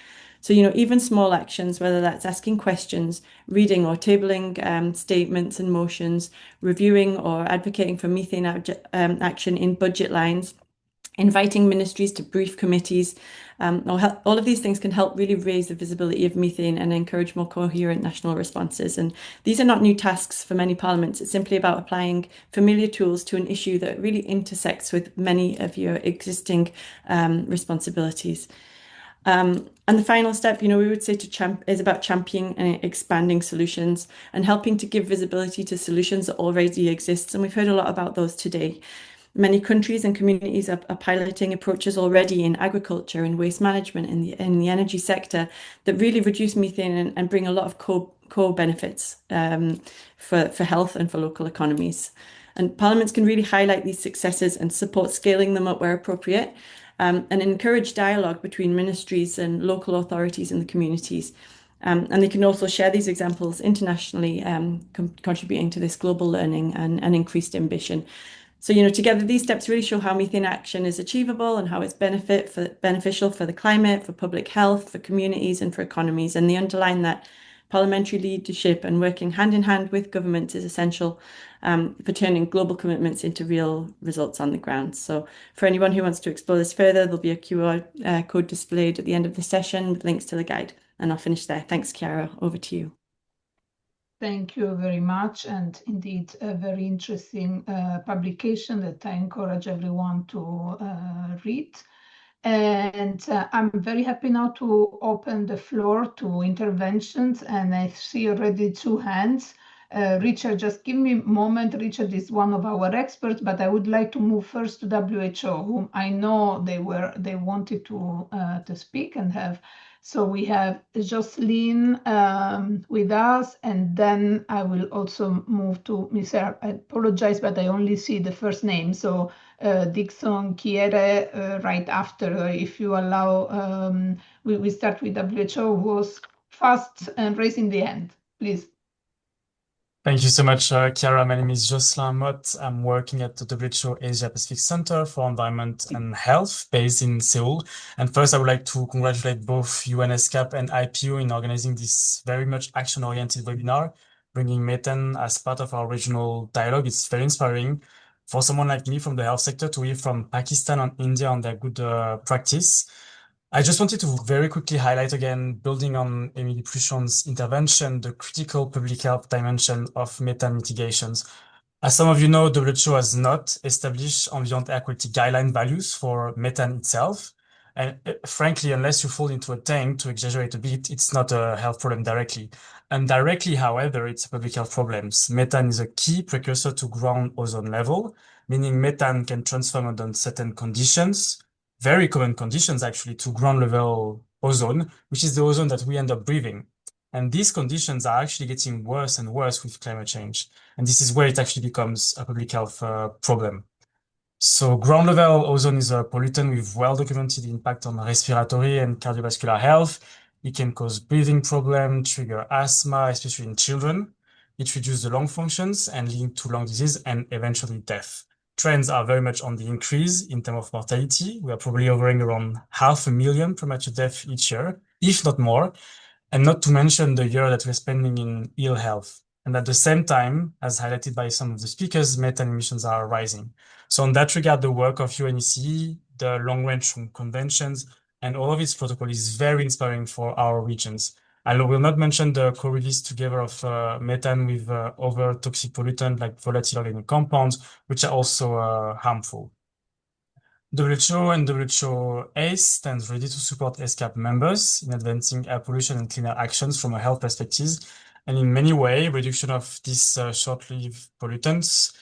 So, even small actions, whether that's asking questions, reading or tabling statements and motions, reviewing or advocating for methane action in budget lines, inviting ministries to brief committees, all of these things can help really raise the visibility of methane and encourage more coherent national responses. And these are not new tasks for many parliaments. It's simply about applying familiar tools to an issue that really intersects with many of your existing responsibilities. And the final step, we would say is about championing and expanding solutions and helping to give visibility to solutions that already exist. And we've heard a lot about those today. Many countries and communities are piloting approaches already in agriculture and waste management in the energy sector that really reduce methane and bring a lot of core benefits for health and for local economies. And parliaments can really highlight these successes and support scaling them up where appropriate, and encourage dialogue between ministries and local authorities in the communities. And they can also share these examples internationally, contributing to this global learning and increased ambition. So, together these steps really show how methane action is achievable and how it's beneficial for the climate, for public health, for communities, and for economies. And they underline that parliamentary leadership and working hand in hand with governments is essential for turning global commitments into real results on the ground. So for anyone who wants to explore this further, there'll be a QR code displayed at the end of the session with links to the guide. And I'll finish there. Thanks, Chiara. Over to you. Thank you very much. And indeed, a very interesting publication that I encourage everyone to read. And I'm very happy now to open the floor to interventions. And I see already 2 hands. Richard, just give me a moment. Richard is one of our experts, but I would like to move first to WHO, whom I know they wanted to speak and have. So we have Jocelyn with us, and then I will also move to Mr. I apologize, but I only see the first name. So Dixon Kiere right after, if you allow, we start with WHO, who was fast and raising the hand, please. Thank you so much, Chiara. My name is Jocelyn Mott. I'm working at the WHO Asia Pacific Center for Environment and Health based in Seoul. And first, I would like to congratulate both you and ESCAP and IPU in organizing this very much action-oriented webinar, bringing methane as part of our regional dialogue. It's very inspiring for someone like me from the health sector to hear from Pakistan and India on their good practice. I just wanted to very quickly highlight again, building on Emily Pruchon's intervention, the critical public health dimension of methane mitigations. As some of you know, WHO has not established ambient air quality guideline values for methane itself. And frankly, unless you fall into a tank, to exaggerate a bit, it's not a health problem directly. Indirectly, however, it's a public health problem. Methane is a key precursor to ground ozone level, meaning methane can transform under certain conditions, very common conditions actually, to ground level ozone, which is the ozone that we end up breathing. And these conditions are actually getting worse and worse with climate change. And this is where it actually becomes a public health problem. So ground level ozone is a pollutant with well-documented impact on respiratory and cardiovascular health. It can cause breathing problems, trigger asthma, especially in children. It reduces the lung functions and lead to lung disease and eventually death. Trends are very much on the increase in terms of mortality. We are probably hovering around 500,000 premature deaths each year, if not more, and not to mention the year that we're spending in ill health. And at the same time, as highlighted by some of the speakers, methane emissions are rising. So in that regard, the work of UNECE, the long-range conventions, and all of its protocol is very inspiring for our regions. I will not mention the co-release together of methane with other toxic pollutants like volatile organic compounds, which are also harmful. WHO and WHO ACE stands ready to support ESCAP members in advancing air pollution and cleaner actions from a health perspective. And in many ways, reduction of these short-lived pollutants,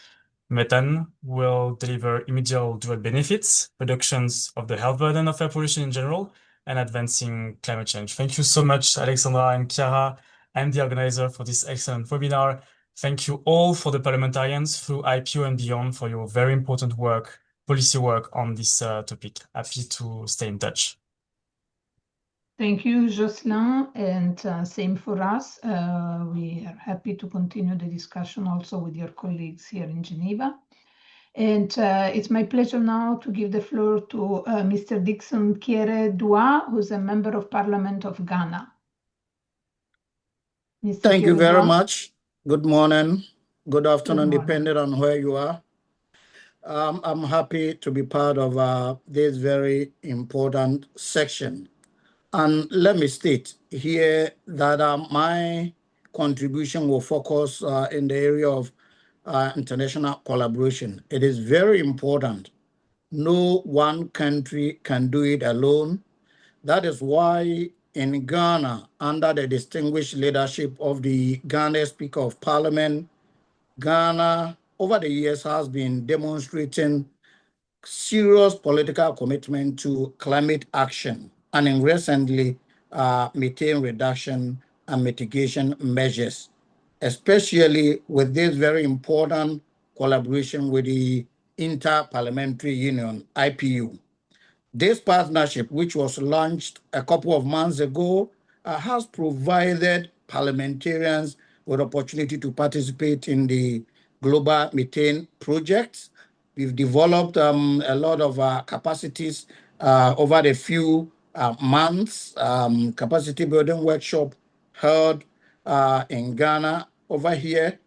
methane, will deliver immediate dual benefits, reductions of the health burden of air pollution in general, and advancing climate change. Thank you so much, Alexandra and Chiara. I'm the organizer for this excellent webinar. Thank you all for the parliamentarians through IPO and beyond for your very important work, policy work on this topic. Happy to stay in touch. Thank you, Jocelyn, and same for us. We are happy to continue the discussion also with your colleagues here in Geneva. And it's my pleasure now to give the floor to Mr. Dixon Kiere Dua, who's a member of Parliament of Ghana. Mr. Thank you very Kiere-Dua. much. Good morning, good afternoon, Good morning. depending on where you are. I'm happy to be part of this very important section. And let me state here that my contribution will focus in the area of international collaboration. It is very important. No one country can do it alone. That is why in Ghana, under the distinguished leadership of the Ghana Speaker of Parliament, Ghana over the years has been demonstrating serious political commitment to climate action and in recently methane reduction and mitigation measures, especially with this very important collaboration with the Inter-Parliamentary Union, IPU. This partnership, which was launched a couple of months ago, has provided parliamentarians with opportunity to participate in the global methane project. We've developed a lot of capacities over the few months, capacity building workshop held in Ghana over here,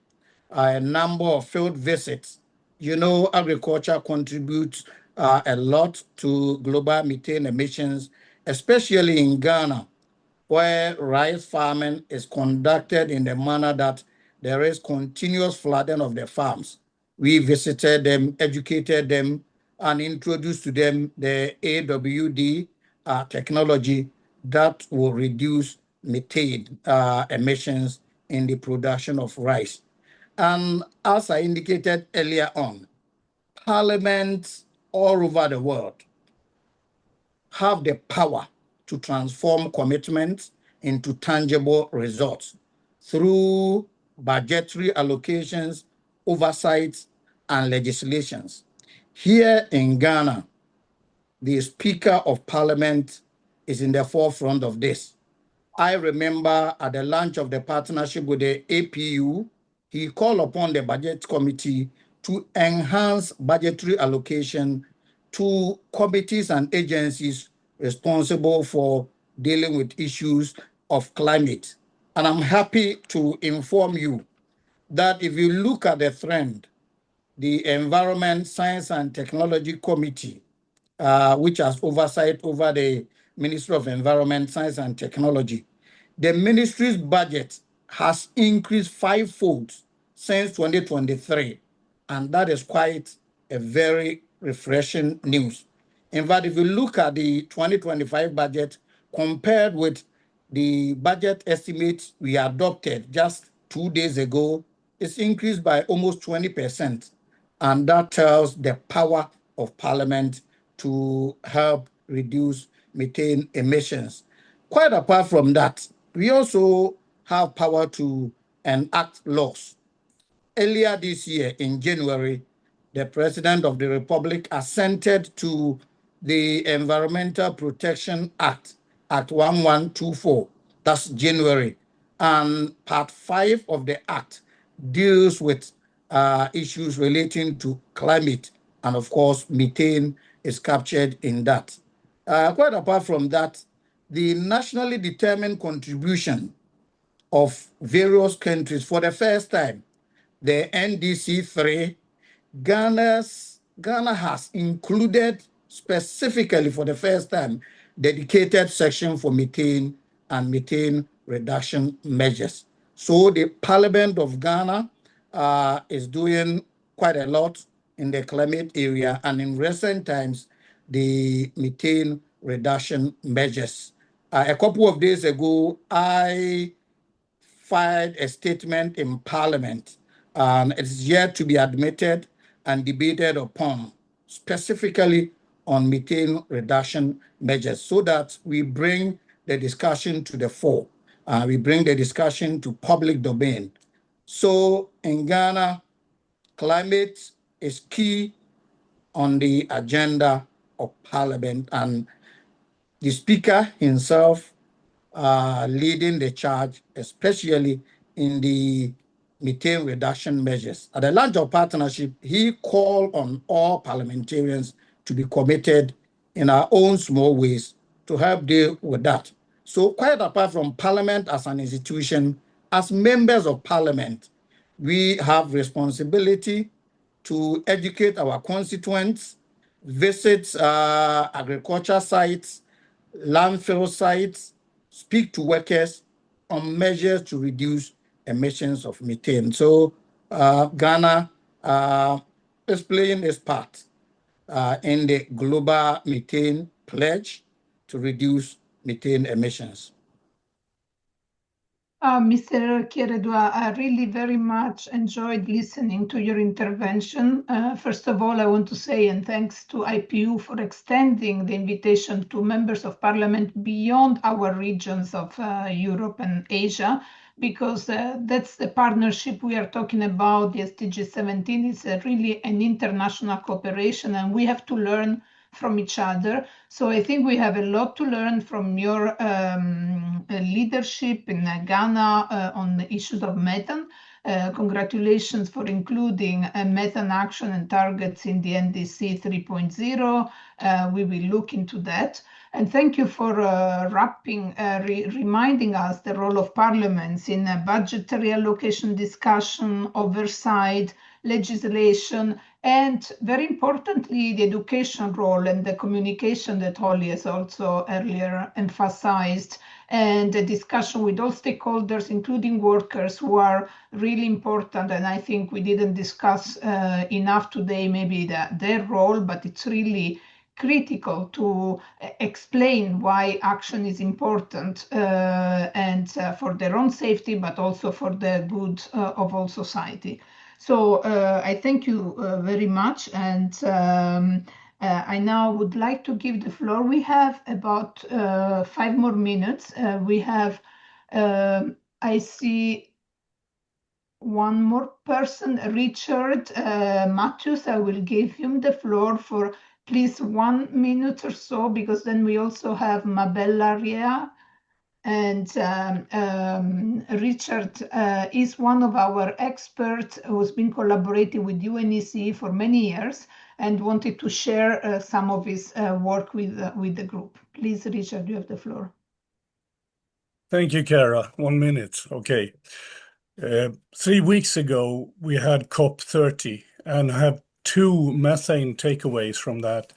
a number of field visits. You know, agriculture contributes a lot to global methane emissions, especially in Ghana, where rice farming is conducted in the manner that there is continuous flooding of the farms. We visited them, educated them, and introduced to them the AWD technology that will reduce methane emissions in the production of rice. And as I indicated earlier on, parliaments all over the world have the power to transform commitments into tangible results through budgetary allocations, oversights, and legislations. Here in Ghana, the Speaker of Parliament is in the forefront of this. I remember at the launch of the partnership with the APU, he called upon the Budget Committee to enhance budgetary allocation to committees and agencies responsible for dealing with issues of climate. And I'm happy to inform you that if you look at the trend, the Environment, Science and Technology Committee, which has oversight over the Ministry of Environment, Science and Technology, the ministry's budget has increased fivefold since 2023. And that is quite a very refreshing news. In fact, if you look at the 2025 budget compared with the budget estimates we adopted just 2 days ago, it's increased by almost 20%. And that tells the power of Parliament to help reduce methane emissions. Quite apart from that, we also have power to enact laws. Earlier this year, in January, the President of the Republic assented to the Environmental Protection Act, Act 1124. That's January. And Part 5 of the Act deals with issues relating to climate. And of course, methane is captured in that. Quite apart from that, the nationally determined contribution of various countries, for the first time, the NDC3, Ghana has included specifically for the first time dedicated section for methane and methane reduction measures. So the Parliament of Ghana is doing quite a lot in the climate area, and in recent times, the methane reduction measures. A couple of days ago, I filed a statement in Parliament, and it's yet to be admitted and debated upon, specifically on methane reduction measures, so that we bring the discussion to the fore. We bring the discussion to public domain. So in Ghana, climate is key on the agenda of Parliament, and the Speaker himself leading the charge, especially in the methane reduction measures. At the launch of partnership, he called on all parliamentarians to be committed in our own small ways to help deal with that. So quite apart from Parliament as an institution, as members of Parliament, we have responsibility to educate our constituents, visit agriculture sites, landfill sites, speak to workers on measures to reduce emissions of methane. So Ghana is playing its part in the global methane pledge to reduce methane emissions. Mr. Kieredwa, I really very much enjoyed listening to your intervention. First of all, I want to say, and thanks to IPU for extending the invitation to members of parliament beyond our regions of Europe and Asia, because that's the partnership we are talking about. The SDG 17 is really an international cooperation, and we have to learn from each other. So I think we have a lot to learn from your leadership in Ghana on the issues of methane. Congratulations for including methane action and targets in the NDC 3.0. We will look into that. And thank you for reminding us the role of parliaments in budgetary allocation discussion, oversight, legislation, and very importantly, the education role and the communication that Holly has also earlier emphasized, and the discussion with all stakeholders, including workers, who are really important. And I think we didn't discuss enough today, maybe their role, but it's really critical to explain why action is important and for their own safety, but also for the good of all society. So I thank you very much, and I now would like to give the floor. We have about 5 more minutes. We have, I see one more person, Richard Matthews. I will give him the floor for please 1 minute or so, because then we also have Mabella Ria. And Richard is one of our experts who's been collaborating with UNECE for many years and wanted to share some of his work with the group. Please, Richard, you have the floor. Thank you, Kara. 1 minute. Okay. 3 weeks ago, we had COP30 and have 2 methane takeaways from that.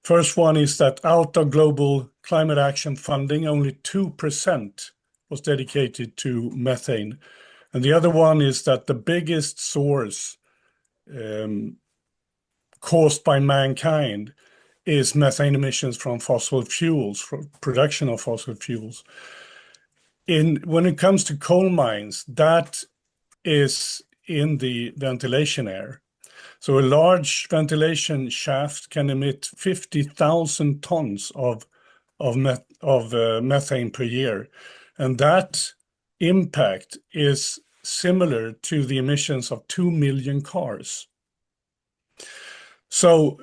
First one is that out of global climate action funding, only 2% was dedicated to methane. And the other one is that the biggest source caused by mankind is methane emissions from fossil fuels, from production of fossil fuels. When it comes to coal mines, that is in the ventilation air. So a large ventilation shaft can emit 50,000 tons of methane per year. And that impact is similar to the emissions of 2 million cars. So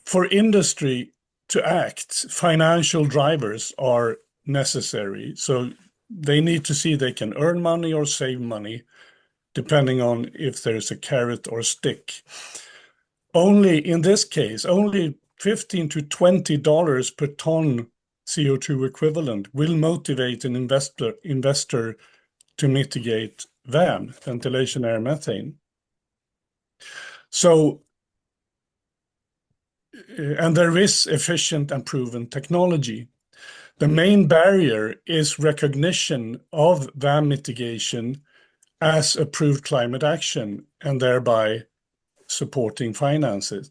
for industry to act, financial drivers are necessary. So they need to see they can earn money or save money, depending on if there's a carrot or stick. Only in this case, only $15 to $20 per ton CO2 equivalent will motivate an investor to mitigate VAM, ventilation air methane. So, and there is efficient and proven technology. The main barrier is recognition of VAM mitigation as approved climate action and thereby supporting finances.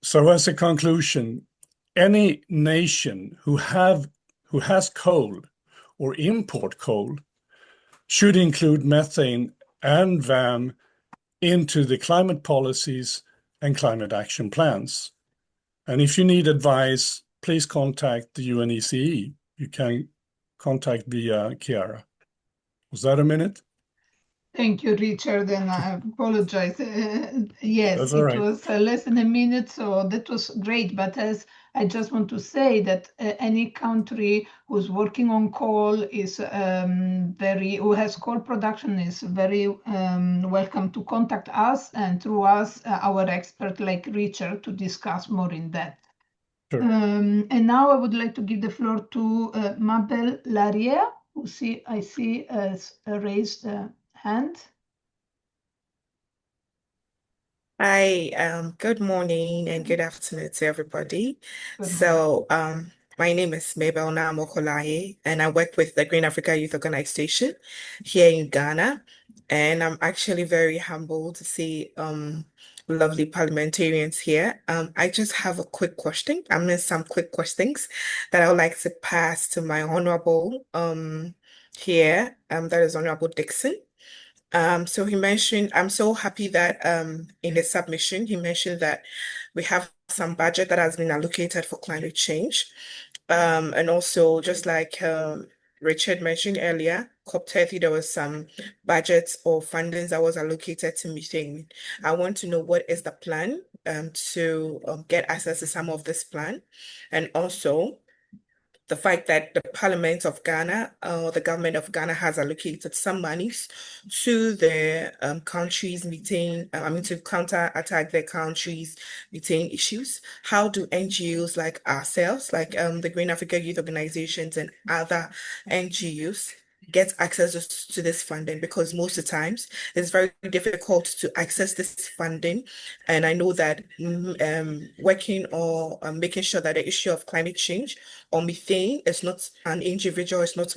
So as a conclusion, any nation who has coal or import coal should include methane and VAM into the climate policies and climate action plans. And if you need advice, please contact the UNECE. You can contact via Chiara. Was that a minute? Thank you, Richard, and I apologize. Yes, That's all right. It was less than a minute, so that was great. But as I just want to say that any country who's working on coal is who has coal production is very welcome to contact us, and through us, our expert like Richard, to discuss more in depth. Sure. And now I would like to give the floor to Mabel Larrière, who I see as a raised hand. Hi, good morning and good afternoon to everybody. My name is Mabel Namokolaye, and I work with the Green Africa Youth Organization here in Ghana. And I'm actually very humbled to see lovely parliamentarians here. I just have a quick question. Some quick questions that I would like to pass to my honorable here. That is Honorable Dixon. So he mentioned, I'm so happy that in the submission, he mentioned that we have some budget that has been allocated for climate change. And also, just like Richard mentioned earlier, COP30, there was some budgets or fundings that was allocated to methane. I want to know what is the plan to get access to some of this plan. And also, the fact that the Parliament of Ghana, the government of Ghana has allocated some monies to the countries meeting, to counter-attack their countries methane issues. How do NGOs like ourselves, like the Green Africa Youth Organizations and other NGOs get access to this funding? Because most of the times it's very difficult to access this funding. And I know that working or making sure that the issue of climate change or methane is not an individual, it's not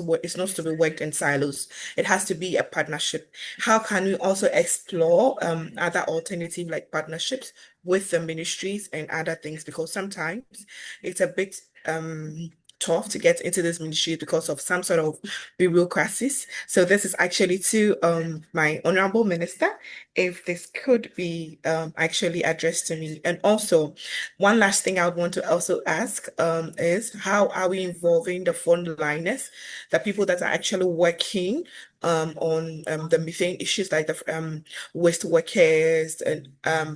to be worked in silos. It has to be a partnership. How can we also explore other alternative like partnerships with the ministries and other things? Because sometimes it's a bit tough to get into this ministry because of some sort of bureaucracies. So this is actually to my honorable minister, if this could be actually addressed to me. And also, one last thing I would want to also ask is how are we involving the frontliners, the people that are actually working on the methane issues, like the waste workers and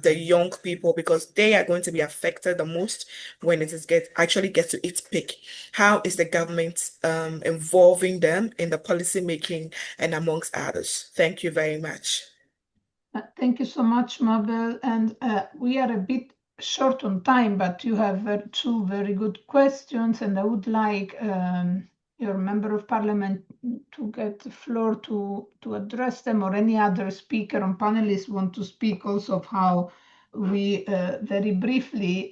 the young people, because they are going to be affected the most when it is actually gets to its peak. How is the government involving them in the policy making and amongst others? Thank you very much. Thank you so much, Mabel. And we are a bit short on time, but you have two very good questions, and I would like your member of parliament to get the floor to address them, or any other speaker or panelists want to speak also of how we very briefly,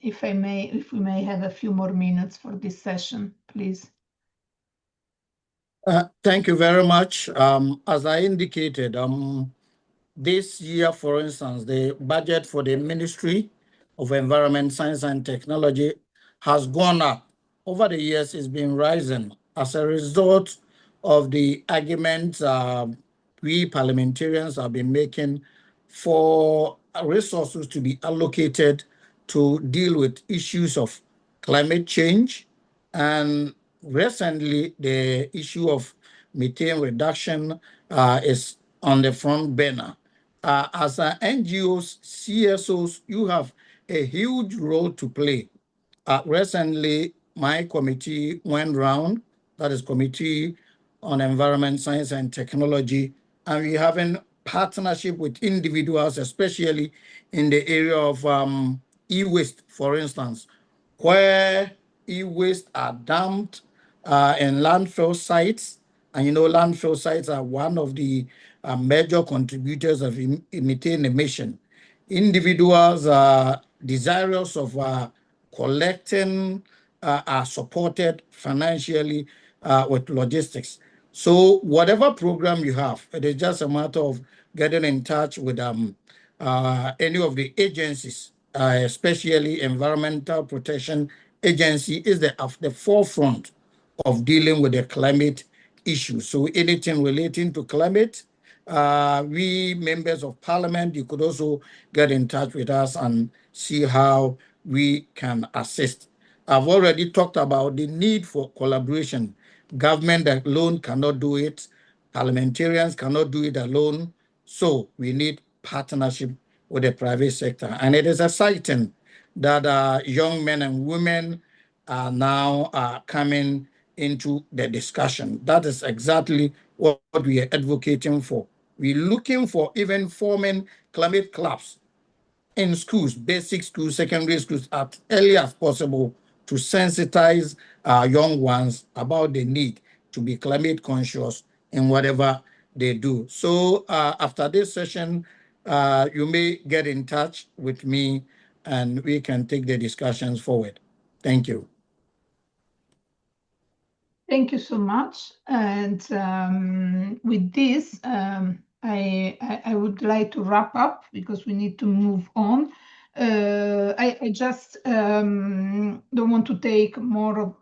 if we may have a few more minutes for this session, please. Thank you very much. As I indicated, this year, for instance, the budget for the Ministry of Environment, Science and Technology has gone up. Over the years, it's been rising as a result of the arguments we parliamentarians have been making for resources to be allocated to deal with issues of climate change. And recently, the issue of methane reduction is on the front burner. As NGOs, CSOs, you have a huge role to play. Recently, my committee went round, that is Committee on Environment, Science and Technology, and we having partnership with individuals, especially in the area of e-waste, for instance, where e-waste are dumped in landfill sites, And landfill sites are one of the major contributors of methane emission. Individuals are desirous of collecting, are supported financially with logistics. So whatever program you have, it is just a matter of getting in touch with any of the agencies, especially Environmental Protection Agency is at the forefront of dealing with the climate issue. So anything relating to climate, we members of parliament, you could also get in touch with us and see how we can assist. I've already talked about the need for collaboration. Government alone cannot do it. Parliamentarians cannot do it alone. So we need partnership with the private sector. And it is exciting that young men and women are now coming into the discussion. That is exactly what we are advocating for. We're looking for even forming climate clubs in schools, basic schools, secondary schools, as early as possible to sensitize our young ones about the need to be climate conscious in whatever they do. So after this session, you may get in touch with me and we can take the discussions forward. Thank you. Thank you so much. And with this, I would like to wrap up because we need to move on. I just don't want to take more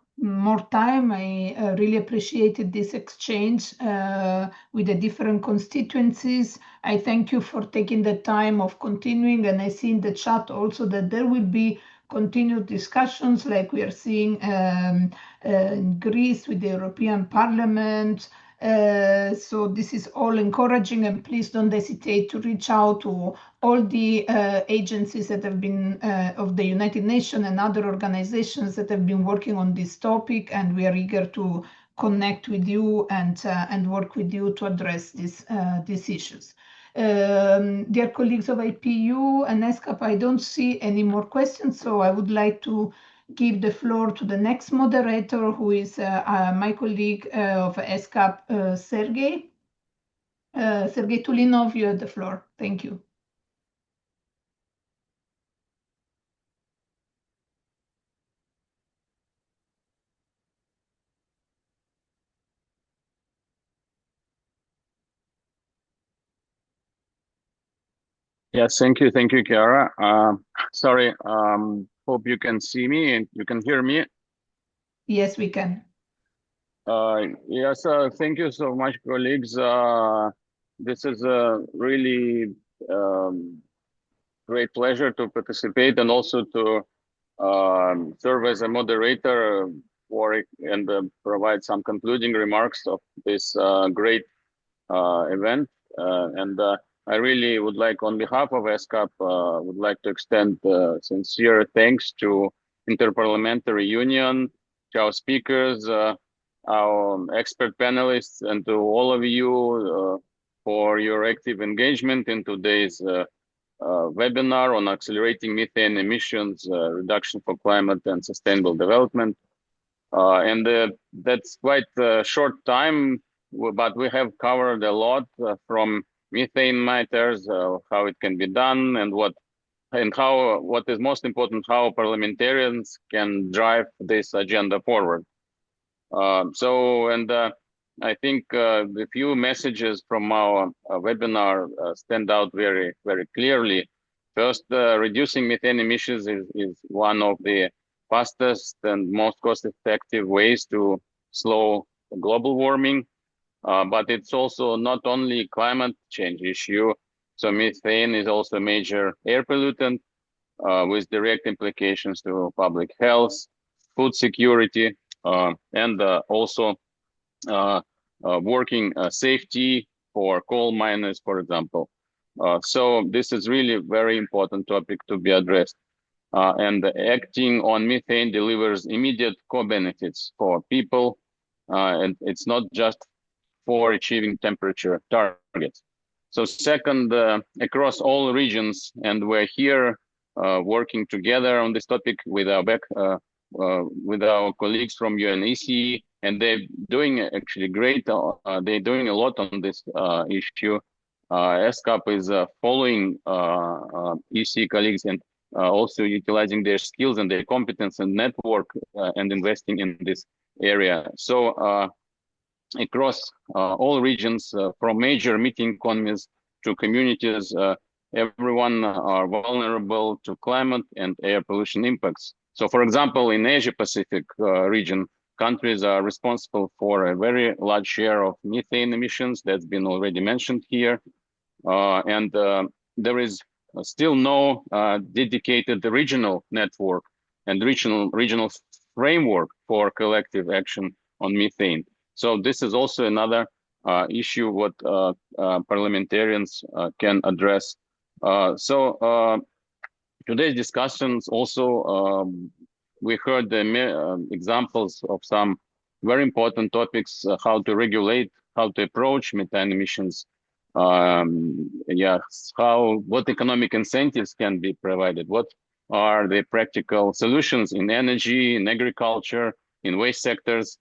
time. I really appreciated this exchange with the different constituencies. I thank you for taking the time of continuing, and I see in the chat also that there will be continued discussions like we are seeing in Greece with the European Parliament. So this is all encouraging, and please don't hesitate to reach out to all the agencies that have been of the United Nations and other organizations that have been working on this topic, and we are eager to connect with you and work with you to address these issues. Dear colleagues of IPU and ESCAP, I don't see any more questions, so I would like to give the floor to the next moderator, who is my colleague of ESCAP, Sergey. Sergey Tulinov, you have the floor. Thank you. Yes, thank you, Chiara. Sorry, hope you can see me and you can hear me. Yes, we can. Yes, thank you so much, colleagues. This is a really great pleasure to participate and also to serve as a moderator for it and provide some concluding remarks of this great event. I really would like, on behalf of ESCAP, would like to extend sincere thanks to Inter-Parliamentary Union, to our speakers, our expert panelists, and to all of you for your active engagement in today's webinar on accelerating methane emissions, reduction for climate and sustainable development. That's quite a short time, but we have covered a lot from methane matters, how it can be done, and what is most important, how parliamentarians can drive this agenda forward. I think the few messages from our webinar stand out very, very clearly. First, reducing methane emissions is one of the fastest and most cost-effective ways to slow global warming. But it's also not only climate change issue. So methane is also a major air pollutant with direct implications to public health, food security, and also working safety for coal miners, for example. So this is really a very important topic to be addressed. And acting on methane delivers immediate co-benefits for people. And it's not just for achieving temperature targets. So second, across all regions, and we're here working together on this topic with our colleagues from UNECE, and they're doing actually great. They're doing a lot on this issue. ESCAP is following EC colleagues and also utilizing their skills and their competence and network and investing in this area. So across all regions, from major methane economies to communities, everyone are vulnerable to climate and air pollution impacts. So, for example, in Asia Pacific region, countries are responsible for a very large share of methane emissions. That's been already mentioned here. And there is still no dedicated regional network and regional framework for collective action on methane. So this is also another issue what parliamentarians can address. So today's discussions also, we heard the examples of some very important topics, how to regulate, how to approach methane emissions, what economic incentives can be provided, what are the practical solutions in energy, in agriculture, in waste sectors,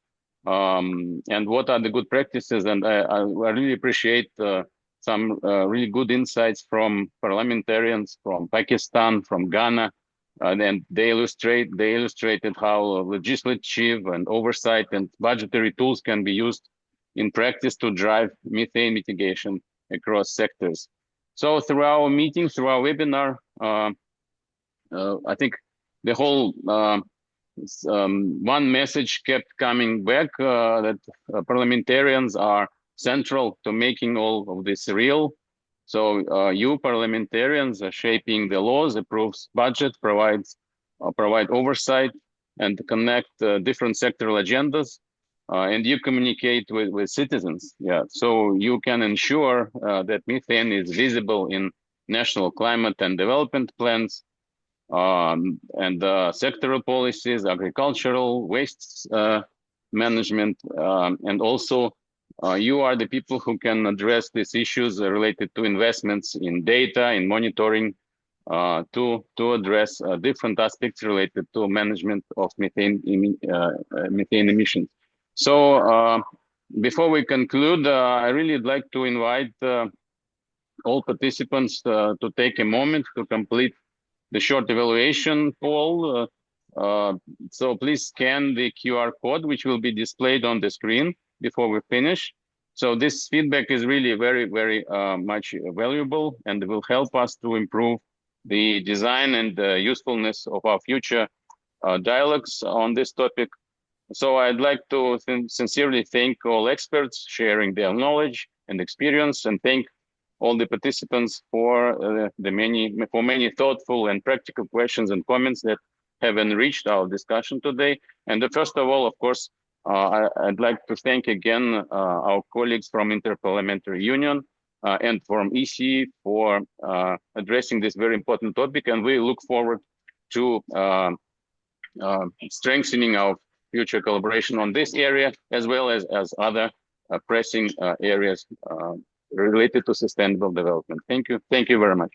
and what are the good practices. And I really appreciate some really good insights from parliamentarians from Pakistan, from Ghana, and they illustrated how legislative and oversight and budgetary tools can be used in practice to drive methane mitigation across sectors. So through our meeting, through our webinar, I think the whole one message kept coming back, that parliamentarians are central to making all of this real. So you parliamentarians are shaping the laws, approves budget, provide oversight, and connect different sectoral agendas, and you communicate with citizens. Yeah, so you can ensure that methane is visible in national climate and development plans, and sectoral policies, agricultural, waste management, and also you are the people who can address these issues related to investments in data, in monitoring, to address different aspects related to management of methane emissions. So before we conclude, I really would like to invite all participants to take a moment to complete the short evaluation poll. So please scan the QR code, which will be displayed on the screen before we finish. So this feedback is really very, very much valuable and will help us to improve the design and the usefulness of our future dialogues on this topic. So I'd like to sincerely thank all experts sharing their knowledge and experience, and thank all the participants for many thoughtful and practical questions and comments that have enriched our discussion today. And first of all, of course, I'd like to thank again our colleagues from Inter-Parliamentary Union and from EC for addressing this very important topic. And we look forward to strengthening our future collaboration on this area, as well as other pressing areas related to sustainable development. Thank you. Thank you very much.